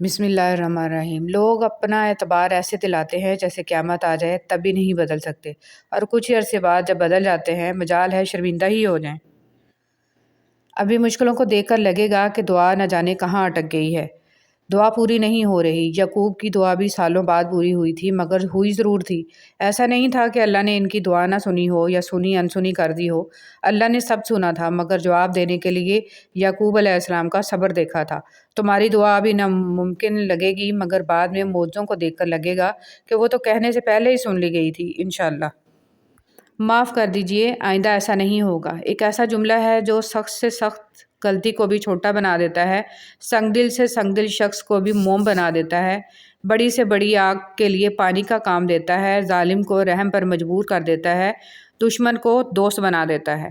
بسم اللہ الرحمن الرحیم۔ لوگ اپنا اعتبار ایسے دلاتے ہیں جیسے قیامت آ جائے تب بھی نہیں بدل سکتے، اور کچھ ہی عرصے بعد جب بدل جاتے ہیں مجال ہے شرمندہ ہی ہو جائیں۔ ابھی مشکلوں کو دیکھ کر لگے گا کہ دعا نہ جانے کہاں اٹک گئی ہے۔ دعا پوری نہیں ہو رہی۔ یعقوب کی دعا بھی سالوں بعد پوری ہوئی تھی، مگر ہوئی ضرور تھی۔ ایسا نہیں تھا کہ اللہ نے ان کی دعا نہ سنی ہو یا سنی انسنی کر دی ہو۔ اللہ نے سب سنا تھا، مگر جواب دینے کے لیے یعقوب علیہ السلام کا صبر دیکھا تھا۔ تمہاری دعا ابھی ناممکن لگے گی، مگر بعد میں معجزوں کو دیکھ کر لگے گا کہ وہ تو کہنے سے پہلے ہی سن لی گئی تھی۔ انشاءاللہ معاف کر دیجئے، آئندہ ایسا نہیں ہوگا۔ ایک ایسا جملہ ہے جو سخت سے سخت غلطی کو بھی چھوٹا بنا دیتا ہے، سنگ دل سے سنگ دل شخص کو بھی موم بنا دیتا ہے، بڑی سے بڑی آگ کے لیے پانی کا کام دیتا ہے، ظالم کو رحم پر مجبور کر دیتا ہے، دشمن کو دوست بنا دیتا ہے۔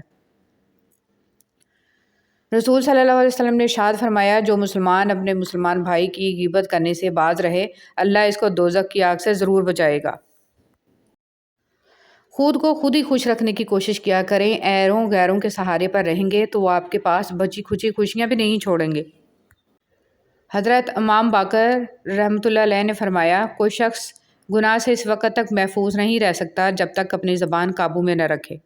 رسول صلی اللہ علیہ وسلم نے ارشاد فرمایا، جو مسلمان اپنے مسلمان بھائی کی غیبت کرنے سے باز رہے، اللہ اس کو دوزخ کی آگ سے ضرور بچائے گا۔ خود کو خود ہی خوش رکھنے کی کوشش کیا کریں۔ غیروں کے سہارے پر رہیں گے تو وہ آپ کے پاس بچی کھچی خوشیاں بھی نہیں چھوڑیں گے۔ حضرت امام باقر رحمۃ اللہ علیہ نے فرمایا، کوئی شخص گناہ سے اس وقت تک محفوظ نہیں رہ سکتا جب تک اپنی زبان قابو میں نہ رکھے۔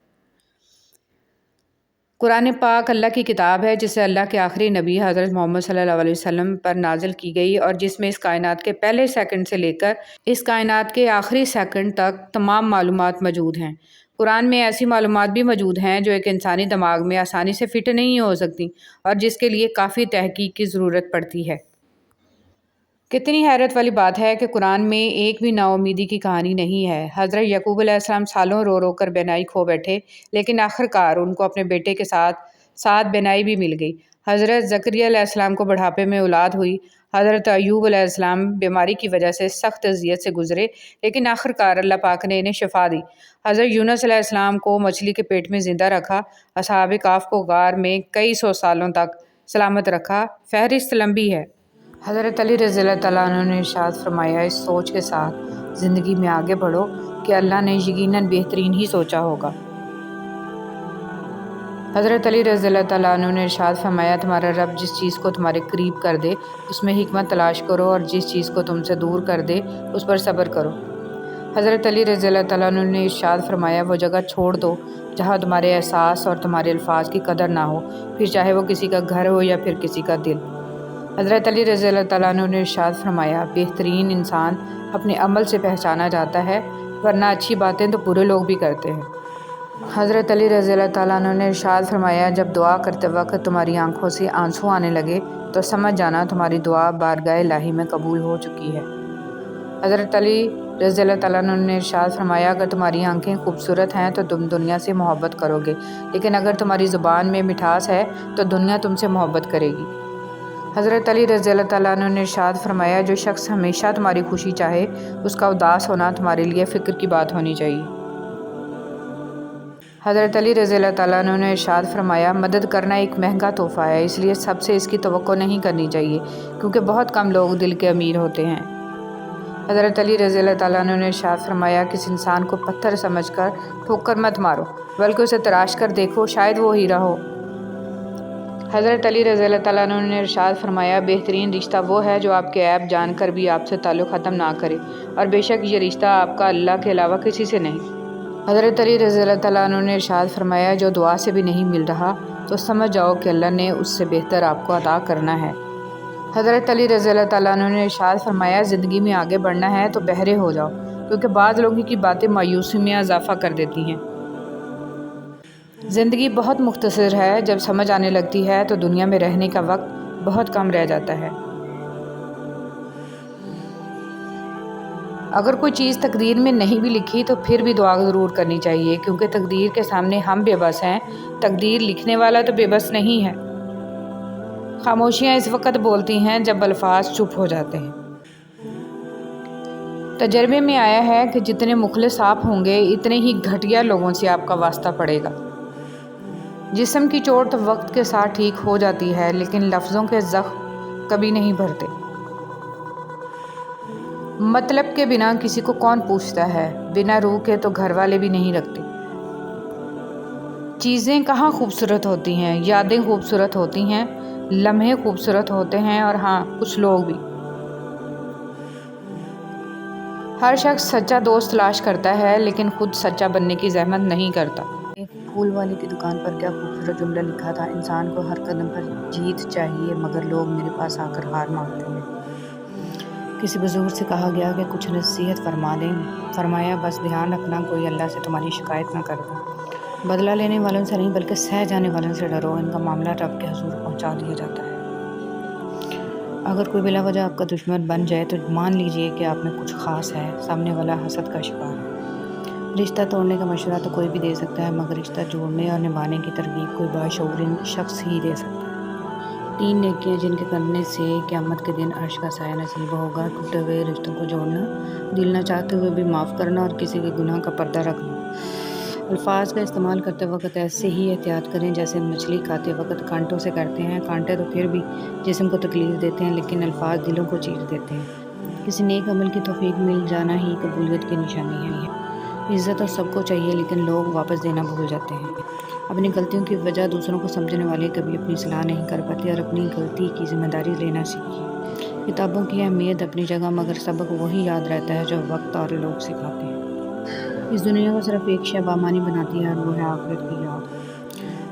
قرآن پاک اللہ کی کتاب ہے جسے اللہ کے آخری نبی حضرت محمد صلی اللہ علیہ وسلم پر نازل کی گئی، اور جس میں اس کائنات کے پہلے سیکنڈ سے لے کر اس کائنات کے آخری سیکنڈ تک تمام معلومات موجود ہیں۔ قرآن میں ایسی معلومات بھی موجود ہیں جو ایک انسانی دماغ میں آسانی سے فٹ نہیں ہو سکتی، اور جس کے لیے کافی تحقیق کی ضرورت پڑتی ہے۔ کتنی حیرت والی بات ہے کہ قرآن میں ایک بھی نا امیدی کی کہانی نہیں ہے۔ حضرت یعقوب علیہ السلام سالوں رو رو کر بینائی کھو بیٹھے، لیکن آخرکار ان کو اپنے بیٹے کے ساتھ ساتھ بینائی بھی مل گئی۔ حضرت زکریا علیہ السلام کو بڑھاپے میں اولاد ہوئی۔ حضرت ایوب علیہ السلام بیماری کی وجہ سے سخت اذیت سے گزرے، لیکن آخرکار اللہ پاک نے انہیں شفا دی۔ حضرت یونس علیہ السلام کو مچھلی کے پیٹ میں زندہ رکھا۔ اصحاب کہف کو غار میں کئی سو سالوں تک سلامت رکھا۔ فہرست لمبی ہے۔ حضرت علی رضی اللہ تعالیٰ عنہ نے ارشاد فرمایا، اس سوچ کے ساتھ زندگی میں آگے بڑھو کہ اللہ نے یقیناً بہترین ہی سوچا ہوگا۔ حضرت علی رضی اللہ تعالیٰ عنہ نے ارشاد فرمایا، تمہارا رب جس چیز کو تمہارے قریب کر دے اس میں حکمت تلاش کرو، اور جس چیز کو تم سے دور کر دے اس پر صبر کرو۔ حضرت علی رضی اللہ تعالیٰ عنہ نے ارشاد فرمایا، وہ جگہ چھوڑ دو جہاں تمہارے احساس اور تمہارے الفاظ کی قدر نہ ہو، پھر چاہے وہ کسی کا گھر ہو یا پھر کسی کا دل۔ حضرت علی رضی اللہ تعالیٰ عنہ نے ارشاد فرمایا، بہترین انسان اپنے عمل سے پہچانا جاتا ہے، ورنہ اچھی باتیں تو برے لوگ بھی کرتے ہیں۔ حضرت علی رضی اللہ تعالیٰ عنہ نے ارشاد فرمایا، جب دعا کرتے وقت تمہاری آنکھوں سے آنسو آنے لگے تو سمجھ جانا تمہاری دعا بارگاہ الہی میں قبول ہو چکی ہے۔ حضرت علی رضی اللہ تعالیٰ عنہ نے ارشاد فرمایا، اگر تمہاری آنکھیں خوبصورت ہیں تو تم دنیا سے محبت کرو گے، لیکن اگر تمہاری زبان میں مٹھاس ہے تو دنیا تم سے محبت کرے گی۔ حضرت علی رضی اللہ تعالیٰ عنہ نے ارشاد فرمایا، جو شخص ہمیشہ تمہاری خوشی چاہے اس کا اداس ہونا تمہارے لیے فکر کی بات ہونی چاہیے۔ حضرت علی رضی اللہ تعالیٰ عنہ نے ارشاد فرمایا، مدد کرنا ایک مہنگا تحفہ ہے، اس لیے سب سے اس کی توقع نہیں کرنی چاہیے، کیونکہ بہت کم لوگ دل کے امیر ہوتے ہیں۔ حضرت علی رضی اللہ تعالیٰ عنہ نے ارشاد فرمایا، کسی انسان کو پتھر سمجھ کر ٹھوکر مت مارو، بلکہ اسے تراش کر دیکھو، شاید وہ ہیرا ہو۔ حضرت علی رضی اللہ تعالیٰ عنہ نے ارشاد فرمایا، بہترین رشتہ وہ ہے جو آپ کے عیب جان کر بھی آپ سے تعلق ختم نہ کرے، اور بے شک یہ رشتہ آپ کا اللہ کے علاوہ کسی سے نہیں۔ حضرت علی رضی اللہ تعالیٰ عنہ نے ارشاد فرمایا، جو دعا سے بھی نہیں مل رہا تو سمجھ جاؤ کہ اللہ نے اس سے بہتر آپ کو عطا کرنا ہے۔ حضرت علی رضی اللہ تعالیٰ عنہ نے ارشاد فرمایا، زندگی میں آگے بڑھنا ہے تو بہرے ہو جاؤ، کیونکہ بعض لوگوں کی باتیں مایوسی میں اضافہ کر دیتی ہیں۔ زندگی بہت مختصر ہے، جب سمجھ آنے لگتی ہے تو دنیا میں رہنے کا وقت بہت کم رہ جاتا ہے۔ اگر کوئی چیز تقدیر میں نہیں بھی لکھی تو پھر بھی دعا ضرور کرنی چاہیے، کیونکہ تقدیر کے سامنے ہم بے بس ہیں، تقدیر لکھنے والا تو بے بس نہیں ہے۔ خاموشیاں اس وقت بولتی ہیں جب الفاظ چپ ہو جاتے ہیں۔ تجربے میں آیا ہے کہ جتنے مخلص آپ ہوں گے اتنے ہی گھٹیا لوگوں سے آپ کا واسطہ پڑے گا۔ جسم کی چوٹ وقت کے ساتھ ٹھیک ہو جاتی ہے، لیکن لفظوں کے زخم کبھی نہیں بھرتے۔ مطلب کے بنا کسی کو کون پوچھتا ہے، بنا روح کے تو گھر والے بھی نہیں رکھتے۔ چیزیں کہاں خوبصورت ہوتی ہیں، یادیں خوبصورت ہوتی ہیں، لمحے خوبصورت ہوتے ہیں، اور ہاں کچھ لوگ بھی۔ ہر شخص سچا دوست تلاش کرتا ہے لیکن خود سچا بننے کی زحمت نہیں کرتا۔ ایک پھول والے کی دکان پر کیا خوبصورت جملہ لکھا تھا، انسان کو ہر قدم پر جیت چاہیے مگر لوگ میرے پاس آ کر ہار مانتے ہیں۔ کسی بزرگ سے کہا گیا کہ کچھ نصیحت فرما دیں، فرمایا بس دھیان رکھنا کوئی اللہ سے تمہاری شکایت نہ کر دے۔ بدلہ لینے والوں سے نہیں بلکہ سہ جانے والوں سے ڈرو، ان کا معاملہ رب کے حضور پہنچا دیا جاتا ہے۔ اگر کوئی بلا وجہ آپ کا دشمن بن جائے تو مان لیجئے کہ آپ میں کچھ خاص ہے، سامنے والا حسد کا شکار ہے۔ رشتہ توڑنے کا مشورہ تو کوئی بھی دے سکتا ہے مگر رشتہ جوڑنے اور نبھانے کی ترغیب کوئی باشعور شخص ہی دے سکتا ہے۔ 3 نیکیاں جن کے کرنے سے قیامت کے دن عرش کا سایہ نصیب ہوگا: ٹوٹے ہوئے رشتوں کو جوڑنا، دل نہ چاہتے ہوئے بھی معاف کرنا اور کسی کے گناہ کا پردہ رکھنا۔ الفاظ کا استعمال کرتے وقت ایسے ہی احتیاط کریں جیسے مچھلی کھاتے وقت کانٹوں سے کرتے ہیں۔ کانٹے تو پھر بھی جسم کو تکلیف دیتے ہیں لیکن الفاظ دلوں کو چیر دیتے ہیں۔ کسی نیک عمل کی توفیق مل جانا ہی قبولیت کی نشانی ہے۔ عزت تو سب کو چاہیے لیکن لوگ واپس دینا بھول جاتے ہیں۔ اپنی غلطیوں کی وجہ دوسروں کو سمجھنے والے کبھی اپنی اصلاح نہیں کر پاتے اور اپنی غلطی کی ذمہ داری لینا سیکھیے۔ کتابوں کی اہمیت اپنی جگہ مگر سبق وہی یاد رہتا ہے جو وقت اور لوگ سکھاتے ہیں۔ اس دنیا کو صرف ایک شے بامانی بناتی ہے اور وہ ہے آخرت کی یاد۔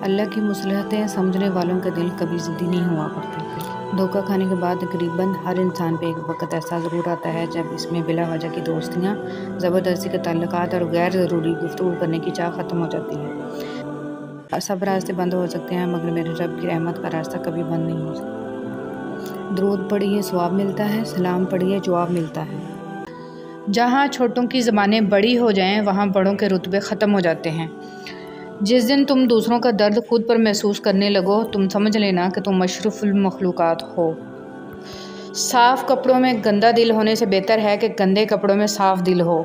اللہ کی مصلحتیں سمجھنے والوں کے دل کبھی ضدی نہیں ہوا کرتے۔ دھوکہ کھانے کے بعد تقریباً ہر انسان پہ ایک وقت ایسا ضرور آتا ہے جب اس میں بلا وجہ کی دوستیاں، زبردستی کے تعلقات اور غیر ضروری گفتگو کرنے کی چاہ ختم ہو جاتی ہے۔ سب راستے بند ہو سکتے ہیں مگر میرے رب کی رحمت کا راستہ کبھی بند نہیں ہو سکتا۔ درود پڑھیے ثواب ملتا ہے، سلام پڑھیے جواب ملتا ہے۔ جہاں چھوٹوں کی زبانیں بڑی ہو جائیں وہاں بڑوں کے رتبے ختم ہو جاتے ہیں۔ جس دن تم دوسروں کا درد خود پر محسوس کرنے لگو تم سمجھ لینا کہ تم اشرف المخلوقات ہو۔ صاف کپڑوں میں گندا دل ہونے سے بہتر ہے کہ گندے کپڑوں میں صاف دل ہو۔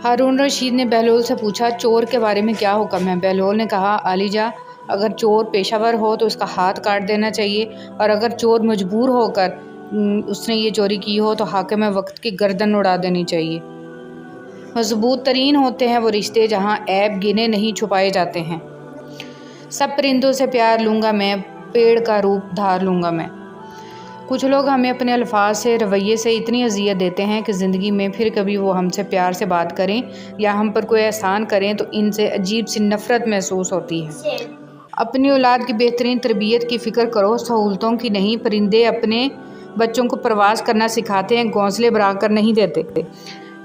ہارون رشید نے بہلول سے پوچھا چور کے بارے میں کیا حکم ہے؟ بہلول نے کہا عالی جاں اگر چور پیشہ ور ہو تو اس کا ہاتھ کاٹ دینا چاہیے اور اگر چور مجبور ہو کر اس نے یہ چوری کی ہو تو حاکم وقت کی گردن اڑا دینی چاہیے۔ مضبوط ترین ہوتے ہیں وہ رشتے جہاں عیب گنے نہیں چھپائے جاتے ہیں۔ سب پرندوں سے پیار لوں گا میں، پیڑ کا روپ دھار لوں گا میں۔ کچھ لوگ ہمیں اپنے الفاظ سے، رویے سے اتنی اذیت دیتے ہیں کہ زندگی میں پھر کبھی وہ ہم سے پیار سے بات کریں یا ہم پر کوئی احسان کریں تو ان سے عجیب سی نفرت محسوس ہوتی ہے۔ اپنی اولاد کی بہترین تربیت کی فکر کرو، سہولتوں کی نہیں۔ پرندے اپنے بچوں کو پرواز کرنا سکھاتے ہیں، گھونسلے بنا کر نہیں دیتے۔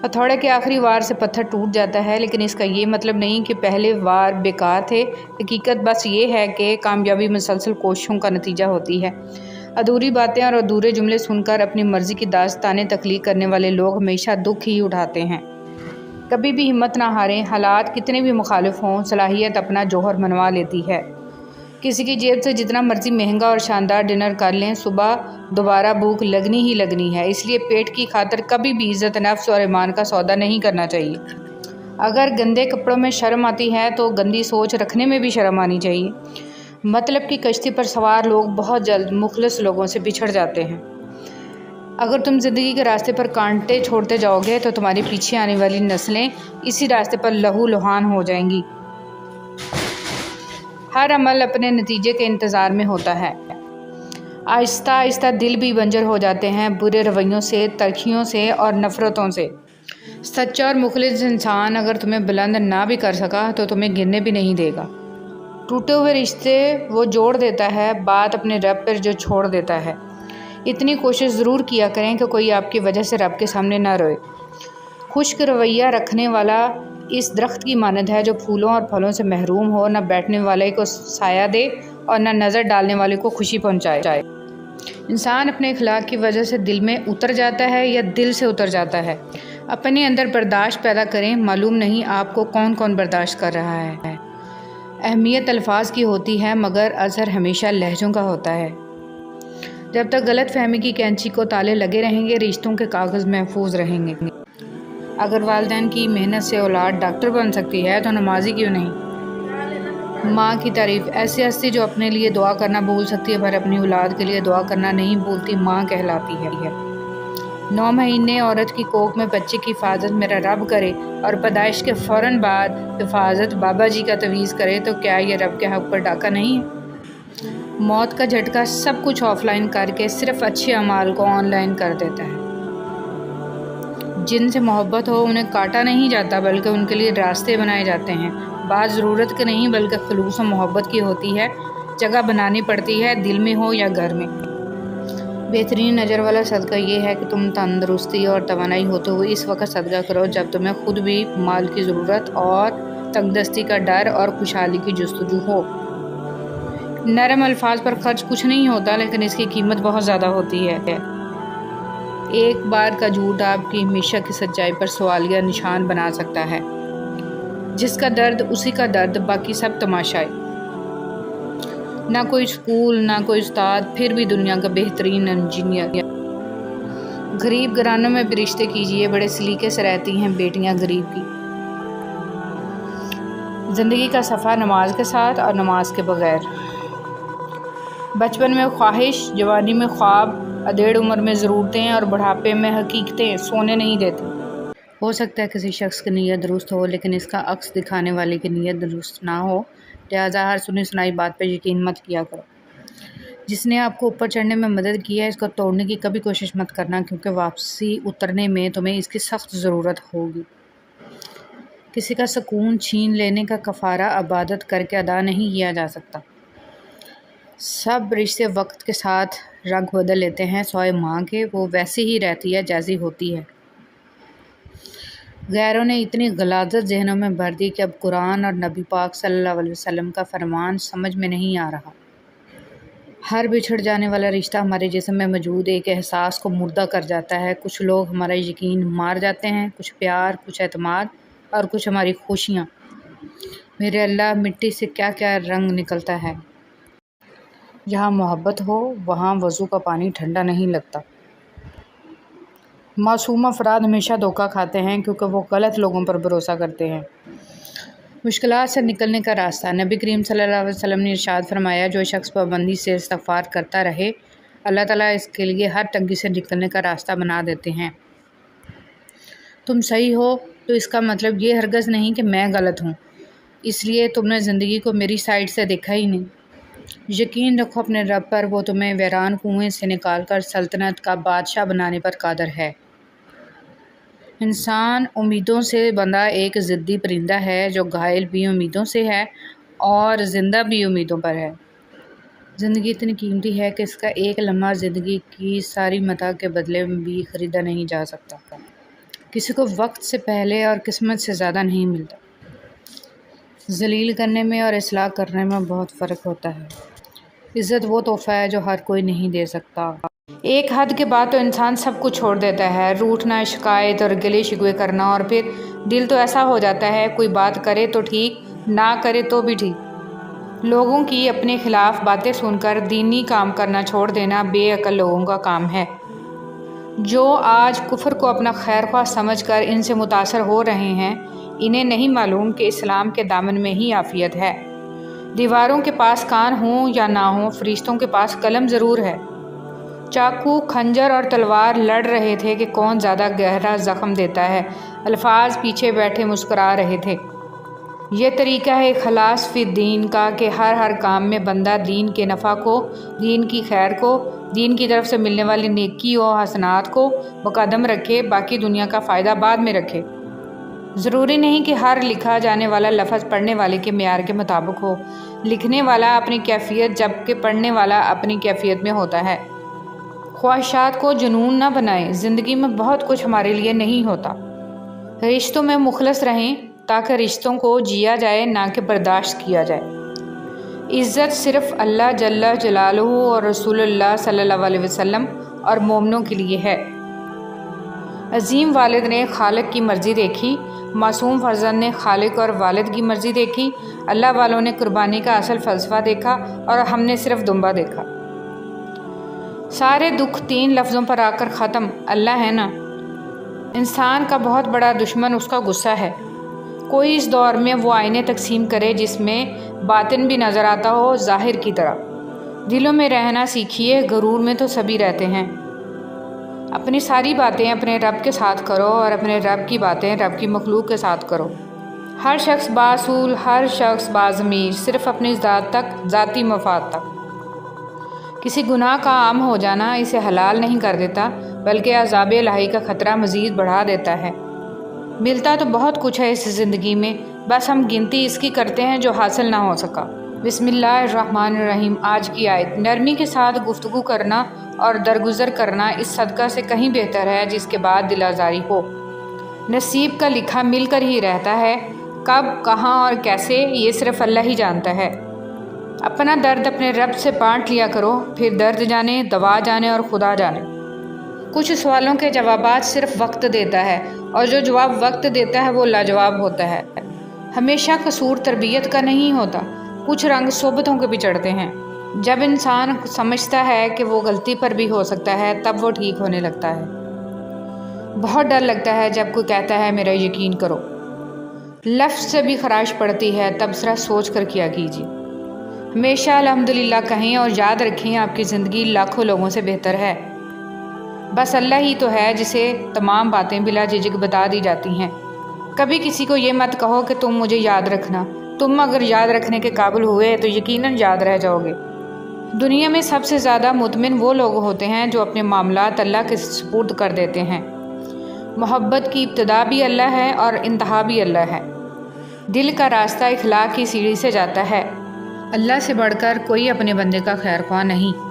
ہتھوڑے کے آخری وار سے پتھر ٹوٹ جاتا ہے لیکن اس کا یہ مطلب نہیں کہ پہلے وار بیکار تھے۔ حقیقت بس یہ ہے کہ کامیابی مسلسل کوششوں کا نتیجہ ہوتی ہے۔ ادھوری باتیں اور ادھورے جملے سن کر اپنی مرضی کی داستانیں تخلیق کرنے والے لوگ ہمیشہ دکھ ہی اٹھاتے ہیں۔ کبھی بھی ہمت نہ ہاریں، حالات کتنے بھی مخالف ہوں، صلاحیت اپنا جوہر منوا لیتی ہے۔ کسی کی جیب سے جتنا مرضی مہنگا اور شاندار ڈنر کر لیں، صبح دوبارہ بھوک لگنی ہی لگنی ہے۔ اس لیے پیٹ کی خاطر کبھی بھی عزت نفس اور ایمان کا سودا نہیں کرنا چاہیے۔ اگر گندے کپڑوں میں شرم آتی ہے تو گندی سوچ رکھنے میں بھی شرم آنی چاہیے۔ مطلب کی کشتی پر سوار لوگ بہت جلد مخلص لوگوں سے بچھڑ جاتے ہیں۔ اگر تم زندگی کے راستے پر کانٹے چھوڑتے جاؤ گے تو تمہارے پیچھے آنے والی نسلیں اسی راستے پر لہو لہان ہو جائیں گی۔ ہر عمل اپنے نتیجے کے انتظار میں ہوتا ہے۔ آہستہ آہستہ دل بھی بنجر ہو جاتے ہیں، برے رویوں سے، تلخیوں سے اور نفرتوں سے۔ سچا اور مخلص انسان اگر تمہیں بلند نہ بھی کر سکا تو تمہیں گرنے بھی نہیں دے گا۔ ٹوٹے ہوئے رشتے وہ جوڑ دیتا ہے، بات اپنے رب پر جو چھوڑ دیتا ہے۔ اتنی کوشش ضرور کیا کریں کہ کوئی آپ کی وجہ سے رب کے سامنے نہ روئے۔ خشک رویہ رکھنے والا اس درخت کی مانند ہے جو پھولوں اور پھلوں سے محروم ہو، نہ بیٹھنے والے کو سایہ دے اور نہ نظر ڈالنے والے کو خوشی پہنچائے۔ انسان اپنے اخلاق کی وجہ سے دل میں اتر جاتا ہے یا دل سے اتر جاتا ہے۔ اپنے اندر برداشت پیدا کریں، معلوم نہیں آپ کو کون کون برداشت کر رہا ہے۔ اہمیت الفاظ کی ہوتی ہے مگر اثر ہمیشہ لہجوں کا ہوتا ہے۔ جب تک غلط فہمی کی کینچی کو تالے لگے رہیں گے رشتوں کے کاغذ محفوظ رہیں گے۔ اگر والدین کی محنت سے اولاد ڈاکٹر بن سکتی ہے تو نمازی کیوں نہیں؟ ماں کی تعریف ایسی ہستی جو اپنے لیے دعا کرنا بھول سکتی ہے پر اپنی اولاد کے لیے دعا کرنا نہیں بھولتی ماں کہلاتی ہے۔ 9 مہینے عورت کی کوکھ میں بچے کی حفاظت میرا رب کرے اور پیدائش کے فوراً بعد حفاظت بابا جی کا تعویذ کرے تو کیا یہ رب کے حق پر ڈاکہ نہیں ہے؟ موت کا جھٹکا سب کچھ آف لائن کر کے صرف اچھے اعمال کو آن لائن کر دیتا ہے۔ جن سے محبت ہو انہیں کاٹا نہیں جاتا بلکہ ان کے لیے راستے بنائے جاتے ہیں۔ بات ضرورت کے نہیں بلکہ خلوص و محبت کی ہوتی ہے۔ جگہ بنانی پڑتی ہے، دل میں ہو یا گھر میں۔ بہترین اجر والا صدقہ یہ ہے کہ تم تندرستی اور توانائی ہوتے ہوئے اس وقت صدقہ کرو جب تمہیں خود بھی مال کی ضرورت اور تنگدستی کا ڈر اور خوشحالی کی جستجو ہو۔ نرم الفاظ پر خرچ کچھ نہیں ہوتا لیکن اس کی قیمت بہت زیادہ ہوتی ہے۔ ایک بار کا جھوٹ آپ کی ہمیشہ کی سچائی پر سوالیہ نشان بنا سکتا ہے۔ جس کا درد اسی کا درد، باقی سب تماشائی۔ نہ کوئی سکول، نہ کوئی استاد، پھر بھی دنیا کا بہترین انجینئر۔ غریب گھرانوں میں بھی رشتے کیجیے، بڑے سلیقے سے رہتی ہیں بیٹیاں غریب کی۔ زندگی کا صفحہ نماز کے ساتھ اور نماز کے بغیر۔ بچپن میں خواہش، جوانی میں خواب، ادھیڑ عمر میں ضرورتیں اور بڑھاپے میں حقیقتیں سونے نہیں دیتی۔ ہو سکتا ہے کسی شخص کی نیت درست ہو لیکن اس کا عکس دکھانے والے کی نیت درست نہ ہو، لہٰذا ہر سنی سنائی بات پر یقین مت کیا کرو۔ جس نے آپ کو اوپر چڑھنے میں مدد کی ہے اس کو توڑنے کی کبھی کوشش مت کرنا، کیونکہ واپسی اترنے میں تمہیں اس کی سخت ضرورت ہوگی۔ کسی کا سکون چھین لینے کا کفارہ عبادت کر کے ادا نہیں کیا جا سکتا۔ سب رشتے وقت کے ساتھ رنگ بدل لیتے ہیں، سوائے ماں کے، وہ ویسی ہی رہتی ہے جیسی ہوتی ہے۔ غیروں نے اتنی غلاظت ذہنوں میں بھر دی کہ اب قرآن اور نبی پاک صلی اللہ علیہ وسلم کا فرمان سمجھ میں نہیں آ رہا۔ ہر بچھڑ جانے والا رشتہ ہمارے جسم میں موجود ایک احساس کو مردہ کر جاتا ہے۔ کچھ لوگ ہمارا یقین مار جاتے ہیں، کچھ پیار، کچھ اعتماد اور کچھ ہماری خوشیاں۔ میرے اللہ، مٹی سے کیا کیا رنگ نکلتا ہے۔ جہاں محبت ہو وہاں وضو کا پانی ٹھنڈا نہیں لگتا۔ معصوم افراد ہمیشہ دھوکہ کھاتے ہیں کیونکہ وہ غلط لوگوں پر بھروسہ کرتے ہیں۔ مشکلات سے نکلنے کا راستہ۔ نبی کریم صلی اللہ علیہ وسلم نے ارشاد فرمایا، جو شخص پابندی سے استغفار کرتا رہے اللہ تعالیٰ اس کے لیے ہر تنگی سے نکلنے کا راستہ بنا دیتے ہیں۔ تم صحیح ہو تو اس کا مطلب یہ ہرگز نہیں کہ میں غلط ہوں، اس لیے تم نے زندگی کو میری سائڈ سے دیکھا ہی نہیں۔ یقین رکھو اپنے رب پر، وہ تمہیں ویران کنویں سے نکال کر سلطنت کا بادشاہ بنانے پر قادر ہے۔ انسان امیدوں سے بندھا ایک ضدی پرندہ ہے جو گھائل بھی امیدوں سے ہے اور زندہ بھی امیدوں پر ہے۔ زندگی اتنی قیمتی ہے کہ اس کا ایک لمحہ زندگی کی ساری متاع کے بدلے میں بھی خریدا نہیں جا سکتا۔ کسی کو وقت سے پہلے اور قسمت سے زیادہ نہیں ملتا۔ ذلیل کرنے میں اور اصلاح کرنے میں بہت فرق ہوتا ہے۔ عزت وہ تحفہ ہے جو ہر کوئی نہیں دے سکتا۔ ایک حد کے بعد تو انسان سب کچھ چھوڑ دیتا ہے، روٹھنا، شکایت اور گلے شکوے کرنا، اور پھر دل تو ایسا ہو جاتا ہے کوئی بات کرے تو ٹھیک، نہ کرے تو بھی ٹھیک۔ لوگوں کی اپنے خلاف باتیں سن کر دینی کام کرنا چھوڑ دینا بے عقل لوگوں کا کام ہے، جو آج کفر کو اپنا خیر خواہ سمجھ کر ان سے متاثر ہو رہے ہیں۔ انہیں نہیں معلوم کہ اسلام کے دامن میں ہی عافیت ہے۔ دیواروں کے پاس کان ہوں یا نہ ہوں، فرشتوں کے پاس قلم ضرور ہے۔ چاقو، خنجر اور تلوار لڑ رہے تھے کہ کون زیادہ گہرا زخم دیتا ہے۔ الفاظ پیچھے بیٹھے مسکرا رہے تھے۔ یہ طریقہ ہے خلاص فی الدین کا کہ ہر کام میں بندہ دین کے نفع کو، دین کی خیر کو، دین کی طرف سے ملنے والی نیکی و حسنات کو مقدم رکھے، باقی دنیا کا فائدہ بعد میں رکھے۔ ضروری نہیں کہ ہر لکھا جانے والا لفظ پڑھنے والے کے معیار کے مطابق ہو۔ لکھنے والا اپنی کیفیت جبکہ پڑھنے والا اپنی کیفیت میں ہوتا ہے۔ خواہشات کو جنون نہ بنائیں، زندگی میں بہت کچھ ہمارے لیے نہیں ہوتا۔ رشتوں میں مخلص رہیں تاکہ رشتوں کو جیا جائے نہ کہ برداشت کیا جائے۔ عزت صرف اللہ جل جلالہ اور رسول اللہ صلی اللہ علیہ وسلم اور مومنوں کے لیے ہے۔ عظیم والد نے خالق کی مرضی دیکھی، معصوم فرزند نے خالق اور والد کی مرضی دیکھی، اللہ والوں نے قربانی کا اصل فلسفہ دیکھا اور ہم نے صرف دنبا دیکھا۔ سارے دکھ تین لفظوں پر آ کر ختم، اللہ ہے نا۔ انسان کا بہت بڑا دشمن اس کا غصہ ہے۔ کوئی اس دور میں وہ آئینے تقسیم کرے جس میں باطن بھی نظر آتا ہو ظاہر کی طرح۔ دلوں میں رہنا سیکھیے، غرور میں تو سبھی رہتے ہیں۔ اپنی ساری باتیں اپنے رب کے ساتھ کرو اور اپنے رب کی باتیں رب کی مخلوق کے ساتھ کرو۔ ہر شخص باصول، ہر شخص باضمیر، صرف اپنی ذات تک، ذاتی مفاد تک۔ کسی گناہ کا عام ہو جانا اسے حلال نہیں کر دیتا بلکہ عذاب الہی کا خطرہ مزید بڑھا دیتا ہے۔ ملتا تو بہت کچھ ہے اس زندگی میں، بس ہم گنتی اس کی کرتے ہیں جو حاصل نہ ہو سکا۔ بسم اللہ الرحمن الرحیم۔ آج کی آیت: نرمی کے ساتھ گفتگو کرنا اور درگزر کرنا اس صدقہ سے کہیں بہتر ہے جس کے بعد دل آزاری ہو۔ نصیب کا لکھا مل کر ہی رہتا ہے، کب، کہاں اور کیسے یہ صرف اللہ ہی جانتا ہے۔ اپنا درد اپنے رب سے بانٹ لیا کرو، پھر درد جانے، دوا جانے اور خدا جانے۔ کچھ سوالوں کے جوابات صرف وقت دیتا ہے، اور جو جواب وقت دیتا ہے وہ لاجواب ہوتا ہے۔ ہمیشہ قصور تربیت کا نہیں ہوتا، کچھ رنگ صحبتوں کے بھی چڑھتے ہیں۔ جب انسان سمجھتا ہے کہ وہ غلطی پر بھی ہو سکتا ہے تب وہ ٹھیک ہونے لگتا ہے۔ بہت ڈر لگتا ہے جب کوئی کہتا ہے میرا یقین کرو۔ لفظ سے بھی خراش پڑتی ہے، تب ذرا سوچ کر کیا کیجیے۔ ہمیشہ الحمدللہ کہیں اور یاد رکھیں آپ کی زندگی لاکھوں لوگوں سے بہتر ہے۔ بس اللہ ہی تو ہے جسے تمام باتیں بلا جھجک بتا دی جاتی ہیں۔ کبھی کسی کو یہ مت کہو کہ تم مجھے یاد رکھنا، تم اگر یاد رکھنے کے قابل ہوئے تو یقیناً یاد رہ جاؤ گے۔ دنیا میں سب سے زیادہ مطمئن وہ لوگ ہوتے ہیں جو اپنے معاملات اللہ کے سپرد کر دیتے ہیں۔ محبت کی ابتدا بھی اللہ ہے اور انتہا بھی اللہ ہے۔ دل کا راستہ اخلاق کی سیڑھی سے جاتا ہے۔ اللہ سے بڑھ کر کوئی اپنے بندے کا خیر خواہ نہیں۔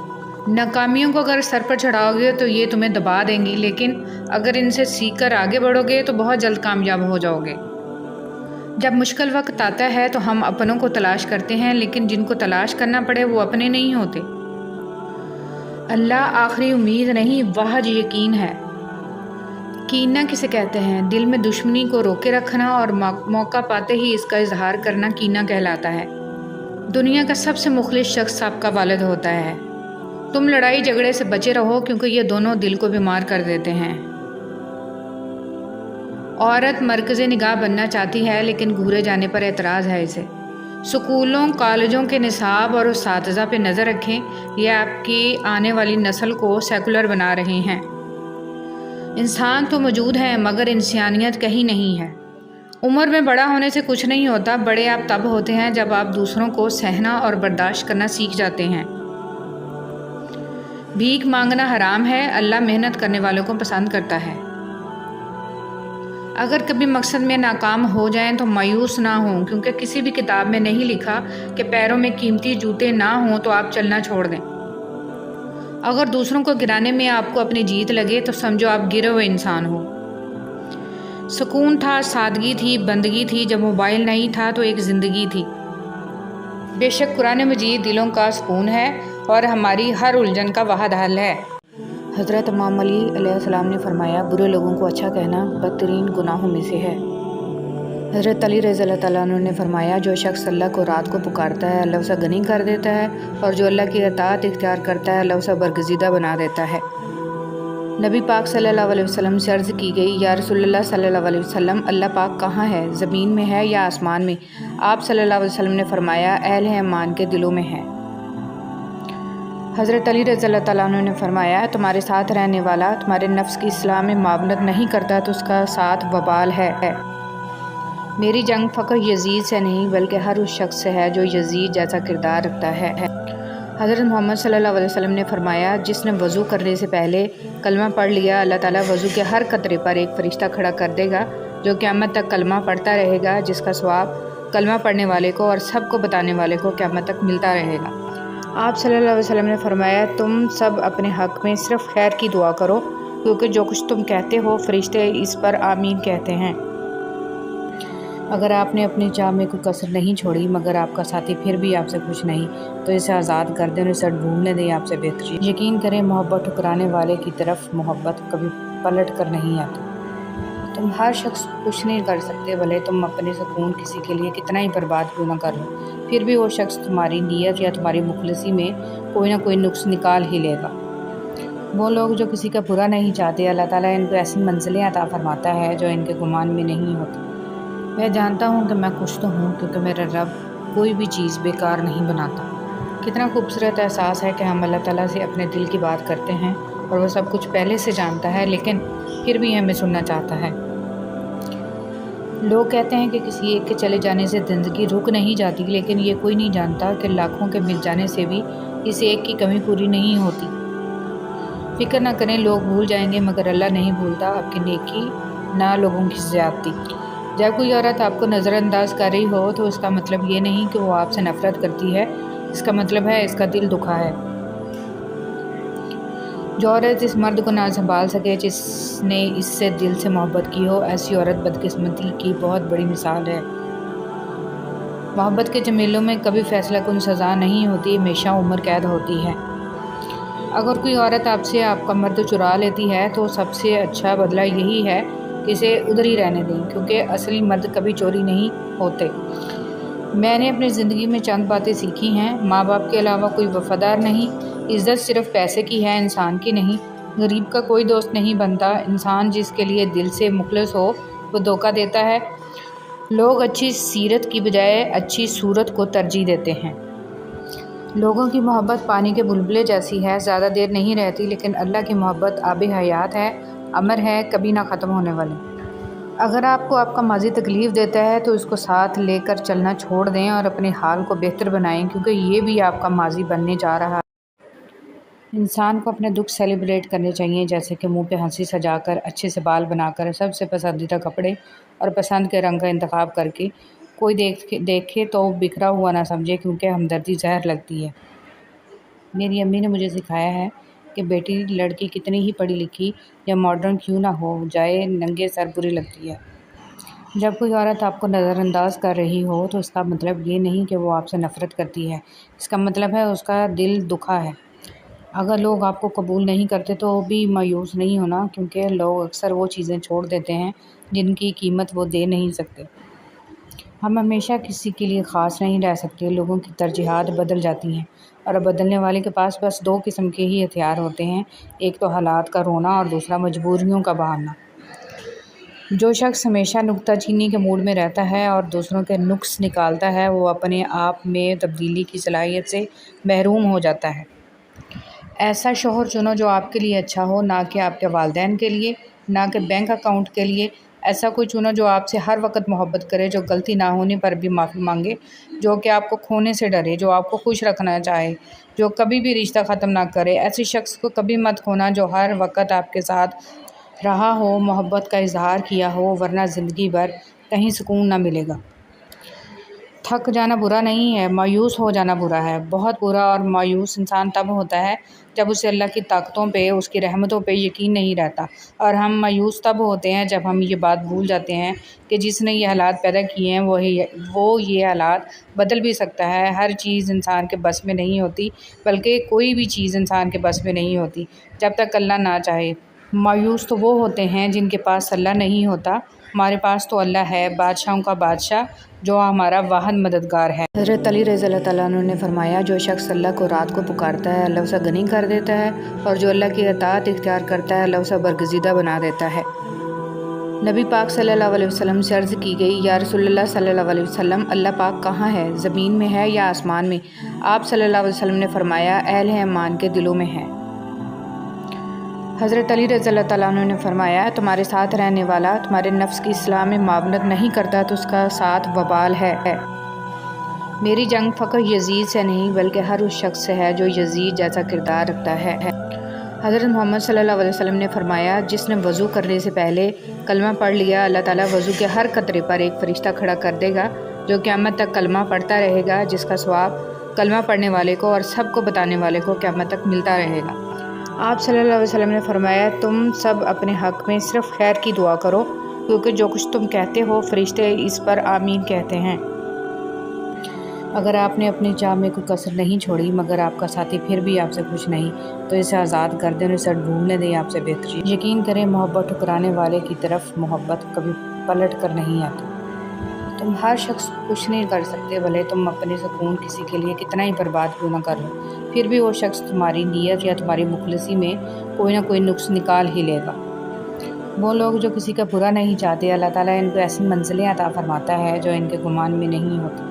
ناکامیوں کو اگر سر پر چڑھاؤ گے تو یہ تمہیں دبا دیں گی، لیکن اگر ان سے سیکھ کر آگے بڑھو گے تو بہت جلد کامیاب ہو جاؤ گے۔ جب مشکل وقت آتا ہے تو ہم اپنوں کو تلاش کرتے ہیں، لیکن جن کو تلاش کرنا پڑے وہ اپنے نہیں ہوتے۔ اللہ آخری امید نہیں، واحد یقین ہے۔ کینہ کسے کہتے ہیں؟ دل میں دشمنی کو روکے رکھنا اور موقع پاتے ہی اس کا اظہار کرنا کینہ کہلاتا ہے۔ دنیا کا سب سے مخلص شخص آپ کا والد ہوتا ہے۔ تم لڑائی جھگڑے سے بچے رہو کیونکہ یہ دونوں دل کو بیمار کر دیتے ہیں۔ عورت مرکز نگاہ بننا چاہتی ہے لیکن گھورے جانے پر اعتراض ہے اسے۔ سکولوں، کالجوں کے نصاب اور اساتذہ پہ نظر رکھیں، یہ آپ کی آنے والی نسل کو سیکولر بنا رہے ہیں۔ انسان تو موجود ہیں مگر انسانیت کہیں نہیں ہے۔ عمر میں بڑا ہونے سے کچھ نہیں ہوتا، بڑے آپ تب ہوتے ہیں جب آپ دوسروں کو سہنا اور برداشت کرنا سیکھ جاتے ہیں۔ بھیک مانگنا حرام ہے، اللہ محنت کرنے والوں کو پسند کرتا ہے۔ اگر کبھی مقصد میں ناکام ہو جائیں تو مایوس نہ ہوں، کیونکہ کسی بھی کتاب میں نہیں لکھا کہ پیروں میں قیمتی جوتے نہ ہوں تو آپ چلنا چھوڑ دیں۔ اگر دوسروں کو گرانے میں آپ کو اپنی جیت لگے تو سمجھو آپ گرے ہوئے انسان ہو۔ سکون تھا، سادگی تھی، بندگی تھی، جب موبائل نہیں تھا تو ایک زندگی تھی۔ بے شک قرآن مجید دلوں کا سکون ہے اور ہماری ہر الجھن کا واحد حل ہے۔ حضرت امام علی علیہ السلام نے فرمایا، برے لوگوں کو اچھا کہنا بدترین گناہوں میں سے ہے۔ حضرت علی رضی اللہ تعالیٰ عنہ نے فرمایا، جو شخص اللہ کو رات کو پکارتا ہے اللہ اسے غنی کر دیتا ہے، اور جو اللہ کی اطاعت اختیار کرتا ہے اللہ اسے برگزیدہ بنا دیتا ہے۔ نبی پاک صلی اللہ علیہ وسلم سے عرض کی گئی، یا رسول اللہ صلی اللہ علیہ وسلم، اللہ پاک کہاں ہے، زمین میں ہے یا آسمان میں؟ آپ صلی اللہ علیہ وسلم نے فرمایا، اہل ایمان کے دلوں میں ہے۔ حضرت علی رضی اللہ تعالیٰ عنہ نے فرمایا، تمہارے ساتھ رہنے والا تمہارے نفس کی اصلاح میں معاونت نہیں کرتا تو اس کا ساتھ وبال ہے۔ میری جنگ فقط یزید سے نہیں بلکہ ہر اس شخص سے ہے جو یزید جیسا کردار رکھتا ہے۔ حضرت محمد صلی اللہ علیہ وسلم نے فرمایا، جس نے وضو کرنے سے پہلے کلمہ پڑھ لیا، اللہ تعالیٰ وضو کے ہر قطرے پر ایک فرشتہ کھڑا کر دے گا جو قیامت تک کلمہ پڑھتا رہے گا، جس کا ثواب کلمہ پڑھنے والے کو اور سب کو بتانے والے کو قیامت تک ملتا رہے گا۔ آپ صلی اللہ علیہ وسلم نے فرمایا، تم سب اپنے حق میں صرف خیر کی دعا کرو، کیونکہ جو کچھ تم کہتے ہو فرشتے اس پر آمین کہتے ہیں۔ اگر آپ نے اپنی چاہ میں کوئی کسر نہیں چھوڑی مگر آپ کا ساتھی پھر بھی آپ سے خوش نہیں تو اسے آزاد کر دیں اور اسے ڈھونڈنے دیں آپ سے بہتر۔ یقین کریں محبت ٹھکرانے والے کی طرف محبت کبھی پلٹ کر نہیں آتی۔ تم ہر شخص کو خوش نہیں کر سکتے، بھلے تم اپنے سکون کسی کے لیے کتنا ہی برباد کیوں نہ کر لو، پھر بھی وہ شخص تمہاری نیت یا تمہاری مخلصی میں کوئی نہ کوئی نقص نکال ہی لے گا۔ وہ لوگ جو کسی کا برا نہیں چاہتے، اللہ تعالیٰ ان کو ایسی منزلیں عطا فرماتا ہے جو ان کے گمان میں نہیں ہوتی۔ میں جانتا ہوں کہ میں خوش تو ہوں کیونکہ میرا رب کوئی بھی چیز بیکار نہیں بناتا۔ کتنا خوبصورت احساس ہے کہ ہم اللہ تعالیٰ سے اپنے دل کی بات کرتے ہیں اور وہ سب کچھ پہلے سے جانتا ہے لیکن پھر بھی ہمیں سننا چاہتا ہے۔ لوگ کہتے ہیں کہ کسی ایک کے چلے جانے سے زندگی رک نہیں جاتی، لیکن یہ کوئی نہیں جانتا کہ لاکھوں کے مل جانے سے بھی اس ایک کی کمی پوری نہیں ہوتی۔ فکر نہ کریں، لوگ بھول جائیں گے مگر اللہ نہیں بھولتا آپ کی نیکی نہ لوگوں کی زیادتی۔ جب کوئی عورت آپ کو نظر انداز کر رہی ہو تو اس کا مطلب یہ نہیں کہ وہ آپ سے نفرت کرتی ہے، اس کا مطلب ہے اس کا دل دکھا ہے۔ جو عورت اس مرد کو نہ سنبھال سکے جس نے اس سے دل سے محبت کی ہو، ایسی عورت بدقسمتی کی بہت بڑی مثال ہے۔ محبت کے جمیلوں میں کبھی فیصلہ کن سزا نہیں ہوتی، ہمیشہ عمر قید ہوتی ہے۔ اگر کوئی عورت آپ سے آپ کا مرد چرا لیتی ہے تو سب سے اچھا بدلہ یہی ہے کہ اسے ادھر ہی رہنے دیں، کیونکہ اصلی مرد کبھی چوری نہیں ہوتے۔ میں نے اپنی زندگی میں چند باتیں سیکھی ہیں۔ ماں باپ کے علاوہ کوئی وفادار نہیں، عزت صرف پیسے کی ہے، انسان کی نہیں۔ غریب کا کوئی دوست نہیں بنتا، انسان جس کے لیے دل سے مخلص ہو وہ دھوکہ دیتا ہے۔ لوگ اچھی سیرت کی بجائے اچھی صورت کو ترجیح دیتے ہیں۔ لوگوں کی محبت پانی کے بلبلے جیسی ہے، زیادہ دیر نہیں رہتی، لیکن اللہ کی محبت آب حیات ہے، امر ہے، کبھی نہ ختم ہونے والی۔ اگر آپ کو آپ کا ماضی تکلیف دیتا ہے تو اس کو ساتھ لے کر چلنا چھوڑ دیں اور اپنے حال کو بہتر بنائیں، کیونکہ یہ بھی آپ کا ماضی بننے جا رہا ہے۔ انسان کو اپنے دکھ سیلیبریٹ کرنے چاہیے، جیسے کہ منہ پہ ہنسی سجا کر، اچھے سے بال بنا کر، سب سے پسندیدہ کپڑے اور پسند کے رنگ کا انتخاب کر کے۔ کوئی دیکھے تو بکھرا ہوا نہ سمجھے، کیونکہ ہمدردی زہر لگتی ہے۔ میری امی نے مجھے سکھایا ہے کہ بیٹی، لڑکی کتنی ہی پڑھی لکھی یا ماڈرن کیوں نہ ہو جائے، ننگے سر بری لگتی ہے۔ جب کوئی عورت آپ کو نظر انداز کر رہی ہو تو اس کا مطلب یہ نہیں کہ وہ آپ سے نفرت کرتی ہے، اس کا مطلب ہے اس کا دل دکھا ہے۔ اگر لوگ آپ کو قبول نہیں کرتے تو بھی مایوس نہیں ہونا، کیونکہ لوگ اکثر وہ چیزیں چھوڑ دیتے ہیں جن کی قیمت وہ دے نہیں سکتے۔ ہم ہمیشہ کسی کے لیے خاص نہیں رہ سکتے، لوگوں کی ترجیحات بدل جاتی ہیں، اور بدلنے والے کے پاس بس دو قسم کے ہی ہتھیار ہوتے ہیں، ایک تو حالات کا رونا اور دوسرا مجبوریوں کا بہانا۔ جو شخص ہمیشہ نکتہ چینی کے موڈ میں رہتا ہے اور دوسروں کے نقص نکالتا ہے، وہ اپنے آپ میں تبدیلی کی صلاحیت سے محروم ہو جاتا ہے۔ ایسا شوہر چنو جو آپ کے لیے اچھا ہو، نہ کہ آپ کے والدین کے لیے، نہ کہ بینک اکاؤنٹ کے لیے۔ ایسا کوئی چنو جو آپ سے ہر وقت محبت کرے، جو غلطی نہ ہونے پر بھی معافی مانگے، جو کہ آپ کو کھونے سے ڈرے، جو آپ کو خوش رکھنا چاہے، جو کبھی بھی رشتہ ختم نہ کرے۔ ایسے شخص کو کبھی مت کھونا جو ہر وقت آپ کے ساتھ رہا ہو، محبت کا اظہار کیا ہو، ورنہ زندگی بھر کہیں سکون نہ ملے گا۔ تھک جانا برا نہیں ہے، مایوس ہو جانا برا ہے، بہت برا۔ اور مایوس انسان تب ہوتا ہے جب اسے اللہ کی طاقتوں پہ، اس کی رحمتوں پہ یقین نہیں رہتا، اور ہم مایوس تب ہوتے ہیں جب ہم یہ بات بھول جاتے ہیں کہ جس نے یہ حالات پیدا کیے ہیں وہ یہ حالات بدل بھی سکتا ہے۔ ہر چیز انسان کے بس میں نہیں ہوتی، بلکہ کوئی بھی چیز انسان کے بس میں نہیں ہوتی جب تک اللہ نہ چاہے۔ مایوس تو وہ ہوتے ہیں جن کے پاس اللہ نہیں ہوتا، ہمارے پاس تو اللہ ہے، بادشاہوں کا بادشاہ، جو ہمارا واحد مددگار ہے۔ حضرت علی رضی اللہ تعالیٰ عنہ نے فرمایا، جو شخص اللہ کو رات کو پکارتا ہے، اللہ اسے غنی کر دیتا ہے، اور جو اللہ کی اطاعت اختیار کرتا ہے، اللہ اسے برگزیدہ بنا دیتا ہے۔ نبی پاک صلی اللہ علیہ وسلم سے عرض کی گئی، یا رسول اللہ صلی اللہ علیہ وسلم، اللہ پاک کہاں ہے، زمین میں ہے یا آسمان میں؟ آپ صلی اللہ علیہ وسلم نے فرمایا، اہل ایمان کے دلوں میں ہے۔ حضرت علی رضی اللہ تعالیٰ عنہ نے فرمایا، تمہارے ساتھ رہنے والا تمہارے نفس کی اصلاح میں معاونت نہیں کرتا تو اس کا ساتھ وبال ہے۔ میری جنگ فقط یزید سے نہیں بلکہ ہر اس شخص سے ہے جو یزید جیسا کردار رکھتا ہے۔ حضرت محمد صلی اللہ علیہ وسلم نے فرمایا، جس نے وضو کرنے سے پہلے کلمہ پڑھ لیا، اللہ تعالیٰ وضو کے ہر قطرے پر ایک فرشتہ کھڑا کر دے گا جو قیامت تک کلمہ پڑھتا رہے گا، جس کا ثواب کلمہ پڑھنے والے کو اور سب کو بتانے والے کو قیامت تک ملتا رہے گا۔ آپ صلی اللہ علیہ وسلم نے فرمایا، تم سب اپنے حق میں صرف خیر کی دعا کرو، کیونکہ جو کچھ تم کہتے ہو فرشتے اس پر آمین کہتے ہیں۔ اگر آپ نے اپنی چاہ میں کوئی کسر نہیں چھوڑی مگر آپ کا ساتھی پھر بھی آپ سے خوش نہیں، تو اسے آزاد کر دیں اور اسے ڈھونڈنے دیں آپ سے بہتر۔ یقین کریں، محبت ٹھکرانے والے کی طرف محبت کبھی پلٹ کر نہیں آتی۔ تم ہر شخص کو خوش نہیں کر سکتے، بھلے تم اپنے سکون کسی کے لیے کتنا ہی برباد کیوں نہ کر لو، پھر بھی وہ شخص تمہاری نیت یا تمہاری مخلصی میں کوئی نہ کوئی نقص نکال ہی لے گا۔ وہ لوگ جو کسی کا برا نہیں چاہتے، اللہ تعالیٰ ان کو ایسی منزلیں عطا فرماتا ہے جو ان کے گمان میں نہیں ہوتی۔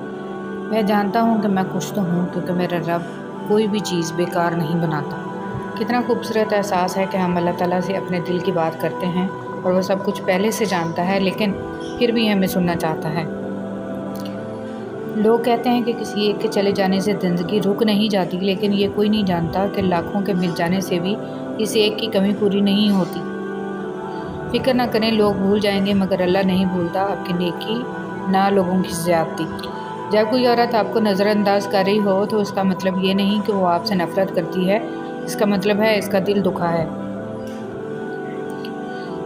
میں جانتا ہوں کہ میں خوش تو ہوں، کیونکہ میرا رب کوئی بھی چیز بیکار نہیں بناتا۔ کتنا خوبصورت احساس ہے کہ ہم اللہ تعالیٰ سے اپنے دل کی بات کرتے ہیں اور وہ سب کچھ پہلے سے جانتا ہے، لیکن پھر بھی ہمیں سننا چاہتا ہے۔ لوگ کہتے ہیں کہ کسی ایک کے چلے جانے سے زندگی رک نہیں جاتی، لیکن یہ کوئی نہیں جانتا کہ لاکھوں کے مل جانے سے بھی کسی ایک کی کمی پوری نہیں ہوتی۔ فکر نہ کریں، لوگ بھول جائیں گے مگر اللہ نہیں بھولتا آپ کی نیکی نہ لوگوں کی زیادتی۔ جب کوئی عورت آپ کو نظر انداز کر رہی ہو تو اس کا مطلب یہ نہیں کہ وہ آپ سے نفرت کرتی ہے، اس کا مطلب ہے اس کا دل دکھا ہے۔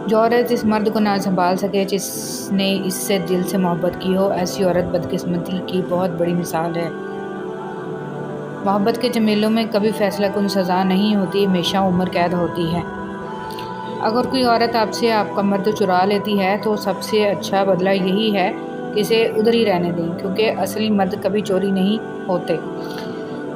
جو عورت اس مرد کو نہ سنبھال سکے جس نے اس سے دل سے محبت کی ہو، ایسی عورت بدقسمتی کی بہت بڑی مثال ہے۔ محبت کے جمیلوں میں کبھی فیصلہ کن سزا نہیں ہوتی، ہمیشہ عمر قید ہوتی ہے۔ اگر کوئی عورت آپ سے آپ کا مرد چرا لیتی ہے تو سب سے اچھا بدلہ یہی ہے کہ اسے ادھر ہی رہنے دیں، کیونکہ اصلی مرد کبھی چوری نہیں ہوتے۔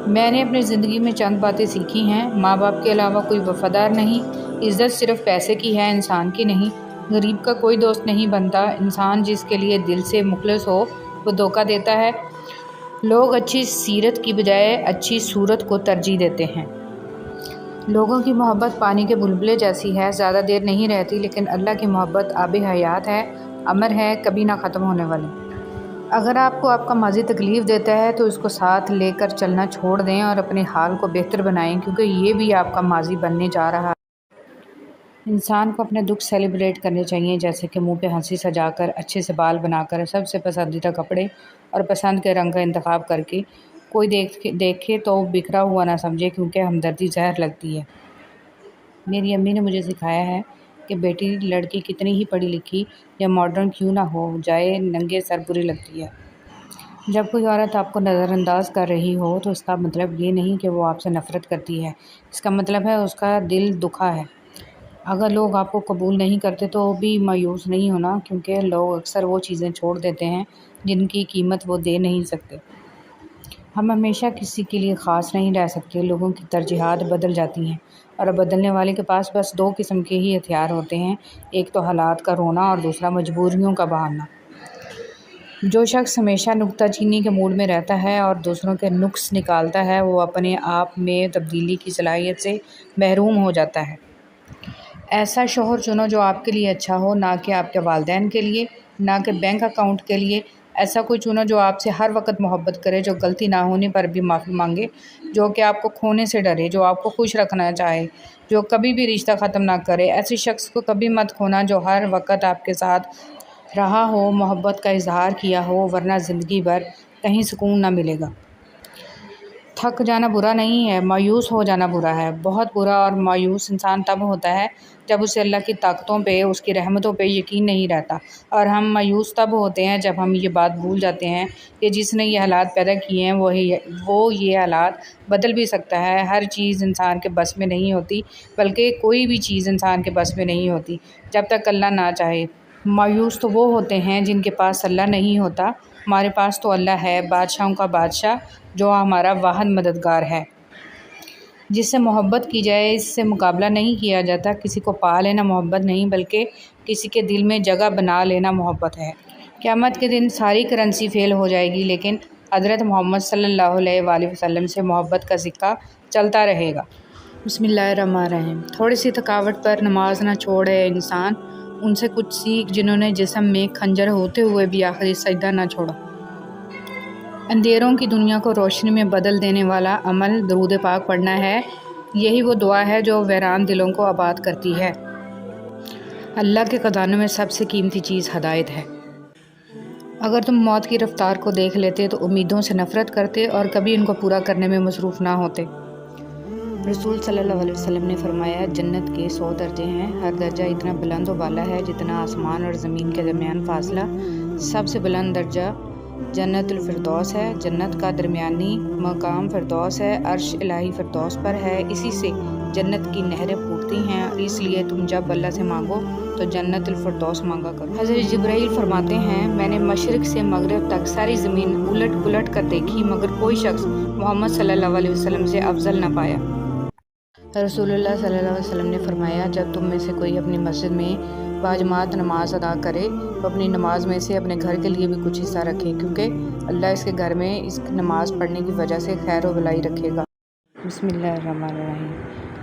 میں نے اپنی زندگی میں چند باتیں سیکھی ہیں۔ ماں باپ کے علاوہ کوئی وفادار نہیں، عزت صرف پیسے کی ہے، انسان کی نہیں۔ غریب کا کوئی دوست نہیں بنتا، انسان جس کے لیے دل سے مخلص ہو وہ دھوکہ دیتا ہے۔ لوگ اچھی سیرت کی بجائے اچھی صورت کو ترجیح دیتے ہیں۔ لوگوں کی محبت پانی کے بلبلے جیسی ہے، زیادہ دیر نہیں رہتی، لیکن اللہ کی محبت آب حیات ہے، امر ہے، کبھی نہ ختم ہونے والی۔ اگر آپ کو آپ کا ماضی تکلیف دیتا ہے تو اس کو ساتھ لے کر چلنا چھوڑ دیں اور اپنے حال کو بہتر بنائیں، کیونکہ یہ بھی آپ کا ماضی بننے جا رہا ہے۔ انسان کو اپنے دکھ سیلیبریٹ کرنے چاہیے، جیسے کہ منہ پہ ہنسی سجا کر، اچھے سے بال بنا کر، سب سے پسندیدہ کپڑے اور پسند کے رنگ کا انتخاب کر کے۔ کوئی دیکھے تو بکھرا ہوا نہ سمجھے، کیونکہ ہمدردی زہر لگتی ہے۔ میری امی نے مجھے سکھایا ہے کہ بیٹی لڑکی کتنی ہی پڑھی لکھی یا ماڈرن کیوں نہ ہو جائے، ننگے سر بری لگتی ہے۔ جب کوئی عورت آپ کو نظر انداز کر رہی ہو تو اس کا مطلب یہ نہیں کہ وہ آپ سے نفرت کرتی ہے، اس کا مطلب ہے اس کا دل دکھا ہے۔ اگر لوگ آپ کو قبول نہیں کرتے تو بھی مایوس نہیں ہونا، کیونکہ لوگ اکثر وہ چیزیں چھوڑ دیتے ہیں جن کی قیمت وہ دے نہیں سکتے۔ ہم ہمیشہ کسی کے لیے خاص نہیں رہ سکتے، لوگوں کی ترجیحات بدل جاتی ہیں، اور بدلنے والے کے پاس بس دو قسم کے ہی ہتھیار ہوتے ہیں، ایک تو حالات کا رونا اور دوسرا مجبوریوں کا بہانا۔ جو شخص ہمیشہ نکتہ چینی کے موڈ میں رہتا ہے اور دوسروں کے نقص نکالتا ہے، وہ اپنے آپ میں تبدیلی کی صلاحیت سے محروم ہو جاتا ہے۔ ایسا شوہر چنو جو آپ کے لیے اچھا ہو، نہ کہ آپ کے والدین کے لیے، نہ کہ بینک اکاؤنٹ کے لیے۔ ایسا کوئی چنو جو آپ سے ہر وقت محبت کرے، جو غلطی نہ ہونے پر بھی معافی مانگے، جو کہ آپ کو کھونے سے ڈرے، جو آپ کو خوش رکھنا چاہے، جو کبھی بھی رشتہ ختم نہ کرے۔ ایسے شخص کو کبھی مت کھونا جو ہر وقت آپ کے ساتھ رہا ہو، محبت کا اظہار کیا ہو، ورنہ زندگی بھر کہیں سکون نہ ملے گا۔ تھک جانا برا نہیں ہے، مایوس ہو جانا برا ہے، بہت برا۔ اور مایوس انسان تب ہوتا ہے جب اسے اللہ کی طاقتوں پہ، اس کی رحمتوں پہ یقین نہیں رہتا، اور ہم مایوس تب ہوتے ہیں جب ہم یہ بات بھول جاتے ہیں کہ جس نے یہ حالات پیدا کیے ہیں وہ یہ حالات بدل بھی سکتا ہے۔ ہر چیز انسان کے بس میں نہیں ہوتی، بلکہ کوئی بھی چیز انسان کے بس میں نہیں ہوتی جب تک اللہ نہ چاہے۔ مایوس تو وہ ہوتے ہیں جن کے پاس اللہ نہیں ہوتا، ہمارے پاس تو اللہ ہے، بادشاہوں کا بادشاہ، جو ہمارا واحد مددگار ہے۔ جس سے محبت کی جائے، اس سے مقابلہ نہیں کیا جاتا۔ کسی کو پا لینا محبت نہیں، بلکہ کسی کے دل میں جگہ بنا لینا محبت ہے۔ قیامت کے دن ساری کرنسی فیل ہو جائے گی، لیکن حضرت محمد صلی اللہ علیہ وآلہ وسلم سے محبت کا سکہ چلتا رہے گا۔ بسم اللہ الرحمن الرحیم۔ تھوڑی سی تھکاوٹ پر نماز نہ چھوڑے انسان، ان سے کچھ سیکھ جنہوں نے جسم میں خنجر ہوتے ہوئے بھی آخری سجدہ نہ چھوڑا۔ اندھیروں کی دنیا کو روشنی میں بدل دینے والا عمل درود پاک پڑھنا ہے۔ یہی وہ دعا ہے جو ویران دلوں کو آباد کرتی ہے۔ اللہ کے خزانوں میں سب سے قیمتی چیز ہدایت ہے۔ اگر تم موت کی رفتار کو دیکھ لیتے تو امیدوں سے نفرت کرتے اور کبھی ان کو پورا کرنے میں مصروف نہ ہوتے۔ رسول صلی اللہ علیہ وسلم نے فرمایا، جنت کے 100 درجے ہیں، ہر درجہ اتنا بلند و بالا ہے جتنا آسمان اور زمین کے درمیان فاصلہ۔ سب سے بلند درجہ جنت الفردوس ہے، جنت کا درمیانی مقام فردوس ہے، عرش الہی فردوس پر ہے، اسی سے جنت کی نہریں پھوٹتی ہیں، اور اس لیے تم جب اللہ سے مانگو تو جنت الفردوس مانگا کرو۔ حضرت جبرائیل فرماتے ہیں، میں نے مشرق سے مغرب تک ساری زمین الٹ پلٹ کر دیکھی، مگر کوئی شخص محمد صلی اللہ علیہ وسلم سے افضل نہ پایا۔ رسول اللہ صلی اللہ علیہ وسلم نے فرمایا، جب تم میں سے کوئی اپنی مسجد میں باجماعت نماز ادا کرے تو اپنی نماز میں سے اپنے گھر کے لیے بھی کچھ حصہ رکھے، کیونکہ اللہ اس کے گھر میں اس نماز پڑھنے کی وجہ سے خیر و بھلائی رکھے گا۔ بسم اللہ الرحمن الرحیم۔